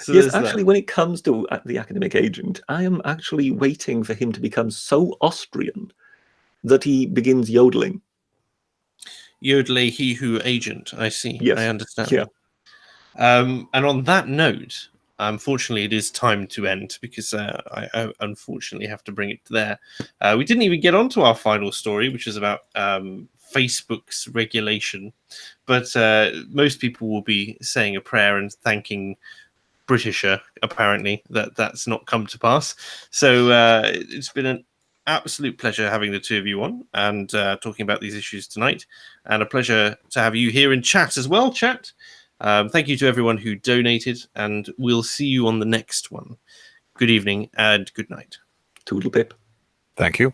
Yes, actually, when it comes to the academic agent, I am actually waiting for him to become so Austrian that he begins yodeling. Yodele he who agent. I see. Yes. I understand. Yeah. And on that note, unfortunately, it is time to end because I unfortunately have to bring it there. We didn't even get onto our final story, which is about Facebook's regulation. But most people will be saying a prayer and thanking Britisher, apparently, that's not come to pass. So it's been an absolute pleasure having the two of you on and talking about these issues tonight. And a pleasure to have you here in chat as well, chat. Thank you to everyone who donated, and we'll see you on the next one. Good evening and good night. Toodle pip. Thank you.